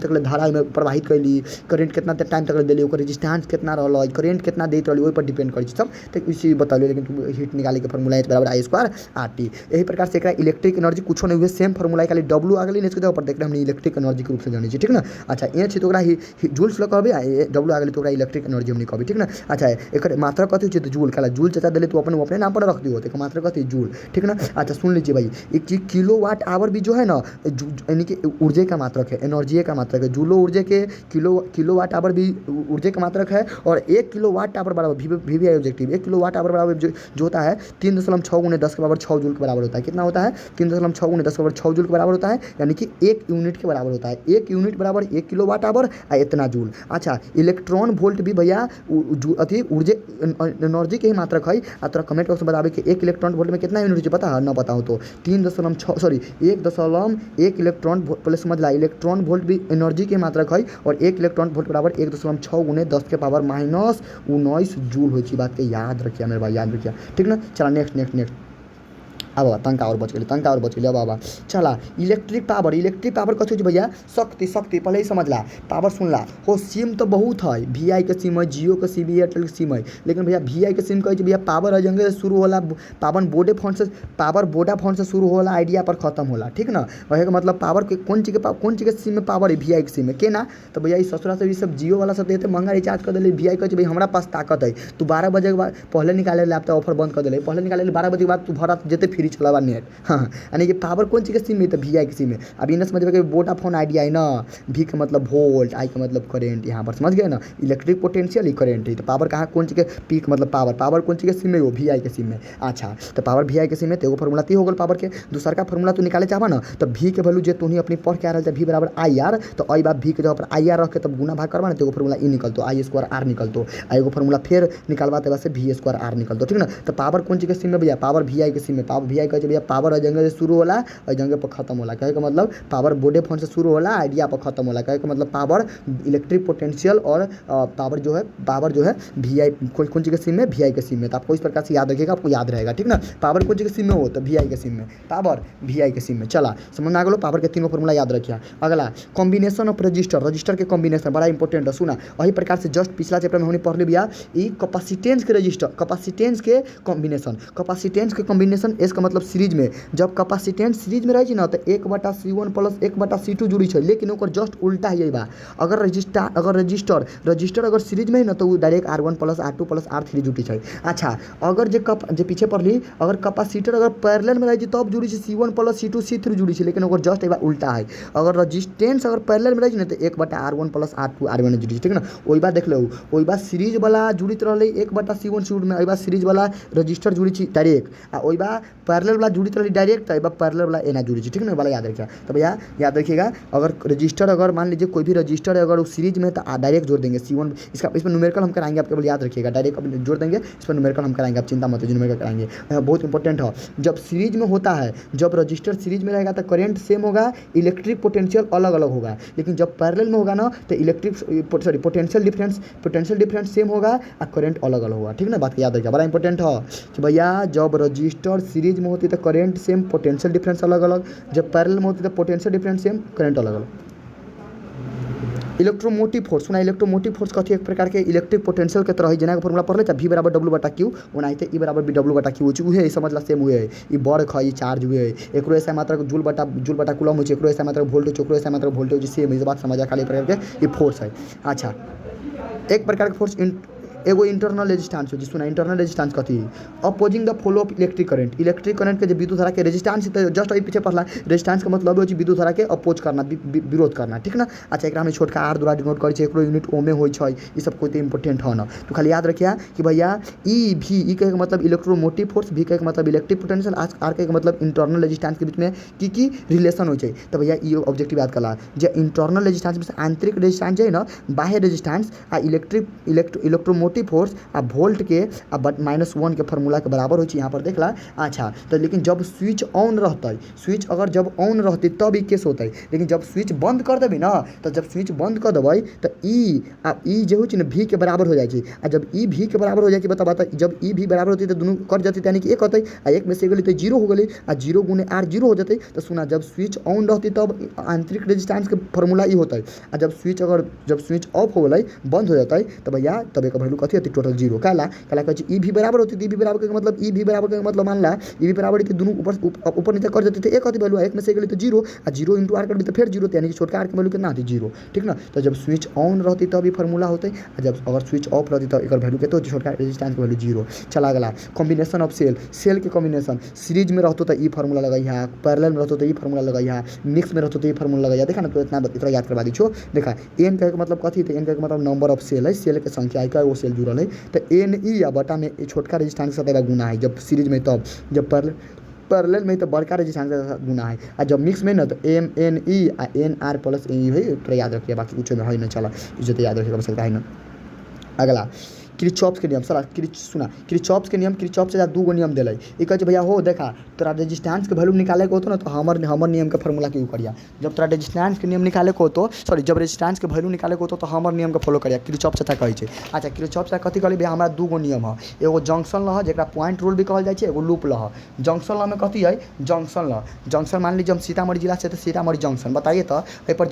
S1: तक धारा में प्रवाहित कैली, करेंट कितना टाइम तक दिली, रेजिस्टेंस कितना रहा, करेंट कितना देते रही वही पर डिपेंड करी सब। तो इसी बताइए, लेकिन हीट निकाले के फॉर्मूला एच बराबर आई स्क्वायर आर टी। यही प्रकार से इलेक्ट्रिक एनर्जी कुछ नहीं हुए, सेम फॉर्मूला खाली डब्ल्यू आ गई, इसके ऊपर देख रहे हमने इलेक्ट्रिक एनर्जी के रूप से जानी चाहिए, ठीक ना। अच्छा ये तो जूल्स कहबे, डब्ल्यू आ गई तो इलेक्ट्रिक एनर्जी हमने कहबे, ठीक ना। अच्छा एक मात्रा कथी हो तो जूल, खाला जूल चचा दिले तो अपने नाम पर रख दियो, तो मात्रा कथी जूल, ठीक ना। अच्छा सुन लीजिए भाई, एक चीज किलो वाट आवर भी जो है ना यानी कि ऊर्जा का मात्रक है, एनर्जी का मात्रक है। जूलो ऊर्जा के किलो वाट आवर भी ऊर्जा का मात्रक है। और 1 किलो वाट आवर बराबर वी ऑब्जेक्टिव 1 किलो वाट आवर बराबर जो होता है 3.6 × 10 के बराबर 6 जूल के बराबर होता है। कितना होता है 3.6 × 10 के बराबर 6 जूल के बराबर होता है, यानी कि 1 यूनिट के बराबर होता है। 1 यूनिट बराबर 1 किलो वाट आवर और इतना जूल। अच्छा इलेक्ट्रॉन वोल्ट भी भैया अथी ऊर्जा एनर्जी के ही मात्रक है। तोरा कमेंट बॉक्स में बतावे कि 1 इलेक्ट्रॉन वोल्ट में कितना यूनिट पता है ना, बताओ तो 1.1 इलेक्ट्रॉन वोल्ट। पहले समझ ला इलेक्ट्रॉन वोल्ट भी एनर्जी के मात्रक है और 1 इलेक्ट्रॉन वोल्ट बराबर 1.6 × 10 के पावर -19 जूल हो। बात के याद रखिए मेरे भाई, याद रखिए, ठीक ना। चला नेक्स्ट अब तंका और बच गए अब बाबा। चला इलेक्ट्रिक पावर कथी हो भैया, शक्ति पहले ही समझ ला। पावर सुन ला हो, सिम तो बहुत है, VI के सिम है, जियो के सिम, एयरटेल के सिम है, लेकिन भैया VI के सिम कहे भैया पावर अजंगे से शुरू होला, पावर वोडाफोन से शुरू होला, आइडिया पर खत्म होला, ठीक ना। वही का मतलब पावर के कौन चीज़ के सिम में पावर है, VI के सिम में के ना। तो भैया ससुरा से भी सब जियो वाला सब देते महंगा रिचार्ज कर दिले, VI कहे भाई हमारा पास ताकत है, तू 12 बजे के बाद पहले निकाले लैपटॉप ऑफर बंद कर दिले, पहले निकाले 12 बजे के बाद तू भरा जेते फ्री चलावा नेट। हाँ यानी कि पावर कौन चीज़ के सिम में, तो VI के सिम में। अब इन्हें समझ गए वोडाफोन आइडिया है ना, V का मतलब वोल्ट, I का मतलब करेंट, यहाँ पर समझ गए ना। इलेक्ट्रिक पोटेंशियल ही करेंट है, तो पावर कहाँ कौन चीज़ के पीक मतलब पावर कौन चीज़ के सिम में, वो VI के सिम में। अच्छा तो पावर VI के सिम में, तो एगो फॉर्मूला ती हो गल पावर के। दूसर का फॉर्मूला तू निकाले चाहबा ना, तो V के वैल्यू जो तू अपनी पढ़ के आ रहा है V बराबर IR, तो आई बात V के जगह पर IR रख के तब गुना भाग करवा ना, तो एगो फॉर्मूला ई निकलतो I स्क्वायर R निकलतो, एगो फॉर्मूला फिर निकालवा तो वैसे V स्क्वायर R निकलतो, ठीक ना। तो पावर कौन चीज़ के सिम में भैया, पावर VI के सिम में। पावर VI कहे भैया पावर जंगे से शुरू होला और जंगे पर खत्म होला, कहे का मतलब पावर वोडाफोन से शुरू होला, आइडिया पर खत्म होला, कहे का मतलब पावर इलेक्ट्रिक पोटेंशियल और पावर जो है VI कौन चीज़ के सिम में, VI के सिम में। तो आपको इस प्रकार से याद रखिएगा, आपको याद रहेगा, ठीक ना। पावर कौन चीज़ के सिम में हो, तो VI के सिम में, पावर VI के सिम में। चला समझ में आ गलो, पावर के तीनों फॉर्मूला याद रखिए। अगला कॉम्बिनेशन ऑफ रजिस्टर के कॉम्बिनेशन बड़ा इंपॉर्टेंट है, सुना। वही प्रकार से जस्ट पिछला चैप्टर में हमने पढ़ लिया ई कैपेसिटेंस के रजिस्टर, कैपेसिटेंस के कॉम्बिनेशन एस का मतलब सीरीज में। जब कैपेसिटेंस सीरीज में रही ना तो 1/C1 + 1/C2 जुड़ी है, लेकिन ओकर जस्ट उल्टा ही बा। अगर रजिस्टर अगर सीरीज में है ना तो डायरेक्ट R1 + R2 + R3 जुटी है। अच्छा अगर जे पीछे पढ़ली अगर कैपेसिटर अगर पैरेलल में रही तब जुड़ी C1 + C2 C3 जुड़ी है, लेकिन ओकर जस्ट उल्टा है। अगर रजिस्टेंस अगर पैरेलल में रही ना तो 1/R1 + R2 R1 जुड़ी, ठीक ना। वही बात देख लो, वही बात सीरीज वाला जुड़ित रही 1/C1 सीरीज में, वही बात सीरीज वाला रजिस्टर जुड़ी डायरेक्ट, आ वही बात पैरेलल वाला जुड़ित रही डायरेक्ट, वही बात पैरेलल वाला एना जुड़ी, ठीक ना। वाला याद रखिएगा। तो भैया याद रखिएगा, अगर रजिस्टर अगर मान लीजिए कोई भी रजिस्टर अगर वो सीरीज में तो डायरेक्ट जोड़ देंगे C1, इसमें न्यूमेरिकल हम कराएंगे, आप केवल याद रखिएगा, डायरेक्ट अब जोड़ देंगे, इस पर न्यूमेरिकल हम कराएंगे, आप चिंता मत कीजिए, न्यूमेरिकल कराएंगे, बहुत इंपॉर्टेंट है। जब सीरीज में होता है, जब रजिस्टर सीरीज में रहेगा तो करंट सेम होगा, इलेक्ट्रिक पोटेंशियल अलग अलग होगा, लेकिन जब पैरेलल में होगा ना तो पोटेंशियल डिफरेंस सेम होगा और करंट अलग अलग होगा, ठीक ना। बात याद रखिएगा, बड़ा इंपॉर्टेंट है कि भैया जब रजिस्टर सीरीज सीरीज में होती है तो करेंट सेम, पोटेंशियल डिफरेंस अलग अलग। जब पैरेलल में होती है तो पोटेंशियल डिफरेंस सेम, करंट अलग अलग। इलेक्ट्रोमोटिव फोर्स सुना, इलेक्ट्रोमोटिव फोर्स कथी एक प्रकार के इलेक्ट्रिक पोटेंशियल के तरह ही जना के फॉर्मूला पढ़ले त V बराबर W बटा Q ओनाहिते E बराबर B W बटा Q होची उहे समझला सेम हुए ई बर्क है ई चार्ज हुए एकरो ऐसा मात्रा जूल बटा कूलम होची एकरो ऐसा मात्रा वोल्टेज एकरो ऐसा मात्रा वोल्टेज सेम इस बात समझा खाली प्रकार के ये फोर्स है। अच्छा एक प्रकार के फोर्स एगो इंटरनल रेजिस्टेंस हो जिसमें इंटरनल रेजिस्टेंस कथी opposing the flow of electric current के जो विद्युत धारा के रेजिस्टेंस जस्ट अभी पीछे पढ़ला रेजिस्टेंस का मतलब हो विद्युत धारा के अपोज करना विरोध करना ठीक ना। अच्छा एक में छोटका आर द्वारा डिनोट करे एक यूनिट ओमे हो ये सब कोई इंपोर्टेंट है ना तो खाली याद रखिए कि भैया ई भी ई कहे मतलब इलेक्ट्रोमोटिव फोर्स भी कहे मतलब इलेक्ट्रिक पोटेंशियल आर कहे मतलब इंटरनल रेजिस्टेंस के बीच में की रिलेशन हो चाहिए तो भैया ये ऑब्जेक्टिव याद कला जो इंटरनल रेजिस्टेंस में आंतरिक रेजिस्टेंस है ना बाह्य रेजिस्टेंस आ इलेक्ट्रोमोटिव फोर्स आ वोल्ट के -1 के फार्मूला के बराबर हो यहाँ पर देखला। अच्छा तो लेकिन जब स्विच ऑन रहता स्विच अगर जब ऑन रहती तब ई केस होता लेकिन जब स्विच बंद कर देवी ना तो जब स्विच बंद कर देवे तो ई जो हो भी के बराबर हो जाए आ जब ई भी के बराबर हो जाए बता जब ई भी बराबर होती तो दोनों कट जाती यानी कि एक होता आ एक में से गली तो 0 हो गई आ 0 गुने R 0 हो जाते तो सुना जब स्विच ऑन रहती तब आंतरिक रेजिस्टेंस के फार्मूला ई होता है आ जब स्विच ऑफ हो गई बंद हो जाता है तो भैया तब एक वैल्यू कथी होती टोटल 0 कहला कहे ई भी बराबर होती थी ई भी बराबर का मतलब ई भी बराबर का मतलब मान ला ई भी बराबर थी दोनों ऊपर नीचे कर जाते थे एक होती वैल्यू एक में से गली तो 0 आ 0 इंटू आर कर दी तो फिर 0 यानी कि छोटका आर की वैल्यू कितना थी 0 ठीक ना। तो जब स्विच ऑन रहती तब ये फार्मूला होता है जब अगर स्विच ऑफ रहती तो एक वैल्यू के तो छोटका रेजिस्टेंस की वैल्यू 0 चला गला। कॉम्बिनेशन ऑफ सेल के कॉम्बिनेशन सीरीज में रहते तो ई फार्मूला लगाई है पैरेलल में रहते तो ई फार्मूला लगाई है मिक्स में रहते तो ई फार्मूला लगाई देखा ना तो इतना याद करवा दी छो देखा एन का मतलब कथी थे एन का मतलब नंबर ऑफ सेल है सेल के संख्या है वो सेल जुड़ल है तो एन ई या बटा में छोटका रेजिस्टेंस के साथ गुना है जब सीरीज में तब जब पैरेलल में तो बड़का रेजिस्टेंस के साथ गुना है और जब मिक्स में ना तो एम एन ई आ एन आर प्लस ए है तो याद रखिए बाकी कुछ में है ना चला इसे तो याद रखिएगा हो सकता है ना। अगला किरचॉफ के नियम साला किरचॉफ के नियम किरचॉफ से ज़्यादा 2 नियम दिलाई एक कहे भैया हो देखा तोरा रेजिस्टेंस के वैल्यू निकाले को होतो ना तो हमर नियम के फार्मूला के करिया जब तोरा रेजिस्टेंस के नियम निकाले को होतो सॉरी जब रेजिस्टेंस के वैल्यू निकाले को होतो तो हमर नियम के फॉलो करिया किरचॉफ से कहे छे। अच्छा किरचॉफ से कथी कहली भैया हमारा 2 नियम है एगो जंक्शन लॉ जेकरा पॉइंट रूल भी कहल जाए एगो लूप लॉ है। जंक्शन लॉ में कथी है जंक्शन मान लीजिए हम सीतामढ़ी जिला से तो सीतामढ़ी जंक्शन बताइए तो ए पर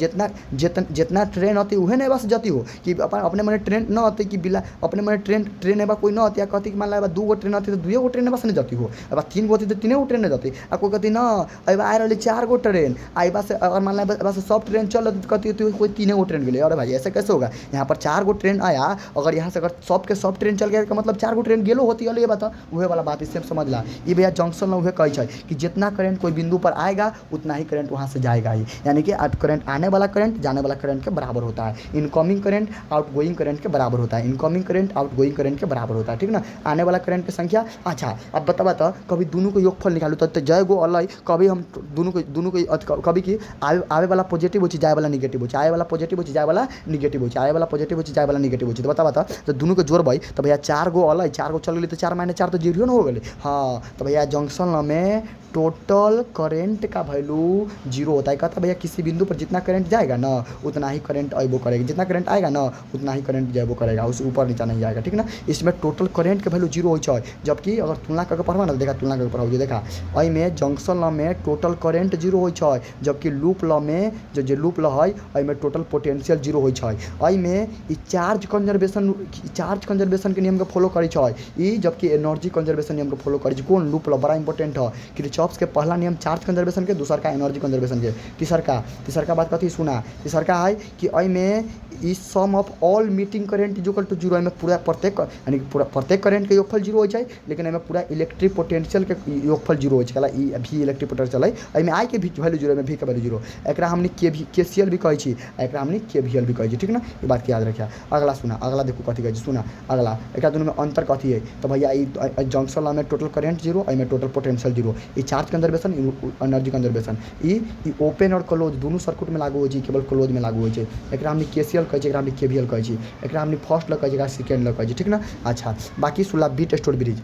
S1: जितना ट्रेन होती उहे नहीं बस जाती हो कि अपने मने ट्रेन न होती कि बिला अपने मने ट्रेन है कोई ना होती कथी मान ला 2 गो ट्रेन आती तो 2 गो ट्रेन बस नहीं जाती हो अब 3 गो होती तो 3 गो ट्रेन नहीं जाती आ कोई कहती ना अब आ रही 4 गो ट्रेन आई बस अगर मान ला बस सब ट्रेन चल रही तो कहती होती कोई 3 गो ट्रेन के लिए अरे भाई ऐसे कैसे होगा यहाँ पर 4 गो ट्रेन आया अगर यहाँ से अगर सब के सब ट्रेन चल गया का मतलब 4 गो ट्रेन गेलो होती है ये बता वह वाला बात इससे समझ ला ये भैया जंक्शन में वह कहे कि जितना करंट कोई बिंदु पर आएगा उतना ही करंट वहाँ से जाएगा ही यानी कि करंट आने वाला करंट जाने वाला करंट के बराबर होता है इनकमिंग करंट आउटगोइंग करंट के बराबर होता है इनकमिंग करंट आउटगोइंग करंट के बराबर होता है ठीक ना आने वाला करंट की संख्या। अच्छा अब बता कभी दोनों को योगफल निकालू तो जय गो अलग कभी हम दोनों को कभी की आवे वाला पॉजिटिव हो जाए वाला निगेटिव हो आए वाला पॉजिटिव हो जाए वाला निगेटिव हो आए वाला पॉजिटिव हो जाए वाला निगेटिव हो तो बता तो दोनों को जोड़बै तो भैया 4 गो अलग 4 गो चल गई तो 4 - 4 तो 0 ना हो गए। हाँ तो भैया जंक्शन में टोटल करंट का वैल्यू 0 होता है कहता भैया किसी बिंदु पर जितना करंट जाएगा ना उतना ही करंट अबो करेगा जितना करंट आएगा ना उतना ही करंट जाबो करेगा उससे ऊपर नीचा नहीं जाएगा ठीक ना। इसमें टोटल करंट के वैल्यू 0 हो जबकि अगर तुलना करके पढ़वा ना देखा तुलना करके पढ़ाओ देखा अई में जंक्शन लॉ में टोटल करंट 0 हो जबकि लूप लॉ में जो लूप लॉ है अई में टोटल पोटेंशियल 0 हो अई में चार्ज कंजर्वेशन के नियम के फॉलो करे जबकि एनर्जी कंजर्वेशन नियम के फॉलो करे कौन लूप लॉ बड़ा इंपॉर्टेंट है। किरचॉफ के पहला नियम चार्ज कंजर्वेशन के दूसर का एनर्जी कंजर्वेशन के तीसर का बात कथी सुना तीसर का है कि अई में इस sum of all meeting current is equal to 0 में पूरा यानी पूरा प्रत्येक करंट के योगफल 0 हो जाए लेकिन एमें पूरा इलेक्ट्रिक पोटेंशियल के योगफल 0 हो जाए ई भी इलेक्ट्रिक पोटेंशियल है एमें आई के भी वैल्यू 0 में भी के वैल्यू 0 एकरा हमनी केसीएल भी कहे छी एकरा हमनी केवीएल भी कहे छी ठीक ना ये बात के याद रखिए। अगला सुना अगला देखो कथी कहे सुना अगला एकरा दोनों में अंतर कथी है तो भैया ई जंक्शन लॉ में टोटल करंट 0 एमें टोटल पोटेंशियल 0 ई चार्ज कंजर्वेशन एनर्जी कंजर्वेशन ई ओपन और क्लोज दोनों सर्किट में लागू हो केवल क्लोज में लागू हो एकरा हमनी केसीएल कहे छी एकरा हमनी केवीएल कहे छी एकरा हमनी फर्स्ट लॉ कहे छी एकरा सेकंड लॉ कहे छी ठीक ना। अच्छा बाकी सुला बीट स्टोर ब्रिज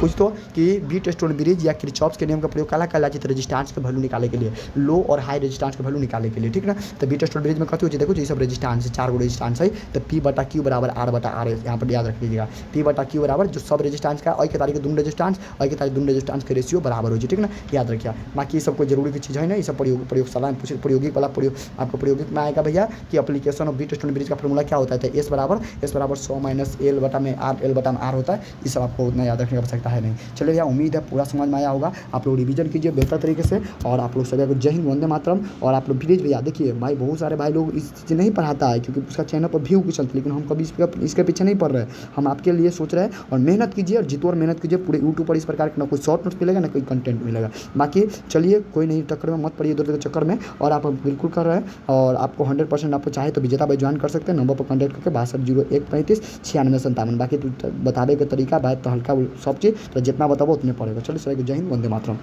S1: पूछतो कि व्हीटस्टोन ब्रिज या किरचॉफ के नियम का प्रयोग काला कला चित्र रेजिस्टेंस के वैल्यू निकाले के लिए, लो और हाई रेजिस्टेंस के वैल्यू निकाले के लिए, ठीक ना। तो व्हीटस्टोन ब्रिज में कथी हो देखो ये सब रेजिस्टेंस है, 4 गो रेजिस्टेंस है, तो पी बटा क्यू बराबर आर बटा आर है, यहाँ पर याद रख लीजिएगा, पी बटा क्यू बराबर जो सब रेजिस्टेंस का और के तारीख दून रेजिस्टेंस और के तारीख दून रेजिस्टेंस के रेशियो बराबर हो, ठीक ना, याद रखिए। बाकी सब कोई जरूरी की चीज़ है ना, ये सब प्रयोगशाला में पूछे, प्रायोगिक वाला प्रयोग आपको प्रायोगिक में आएगा भैया कि एप्लीकेशन ऑफ व्हीटस्टोन ब्रिज का फॉर्मूला क्या होता है, तो एस बराबर 100 माइनस एल बटा में आर होता है, ये सब आपको उतना याद रखने की आवश्यकता है नहीं। चलिए भैया, उम्मीद है पूरा समझ में आया होगा, आप लोग रिवीजन कीजिए बेहतर तरीके से, और आप लोग सभी को जय हिंद वंदे मातरम। और आप लोग प्लीज़ भैया देखिए भाई, बहुत सारे भाई लोग इस चीज़ नहीं पढ़ाता है क्योंकि उसका चैनल पर व्यू कुछ चलती, लेकिन हम कभी इसके पीछे नहीं पड़ रहे, हम आपके लिए सोच रहे हैं। और मेहनत कीजिए और जितो और मेहनत कीजिए, पूरे यूट्यूब पर इस प्रकार का ना कोई शॉर्ट नोट्स मिलेगा ना कोई कंटेंट मिलेगा। बाकी चलिए कोई नहीं, चक्कर में मत पड़िए इधर उधर चक्कर में, और आप बिल्कुल कर रहे हैं, और आपको 100% आपको चाहे तो विजेता भाई ज्वाइन कर सकते हैं, नंबर पर कॉन्टैक्ट करके 620135 9697। बाकी बतावे का तरीका बात तो हल्का सब चीज़, तो जितना बताओ उतने पड़ेगा। चलिए सर, जय हिंद वंदे मातरम।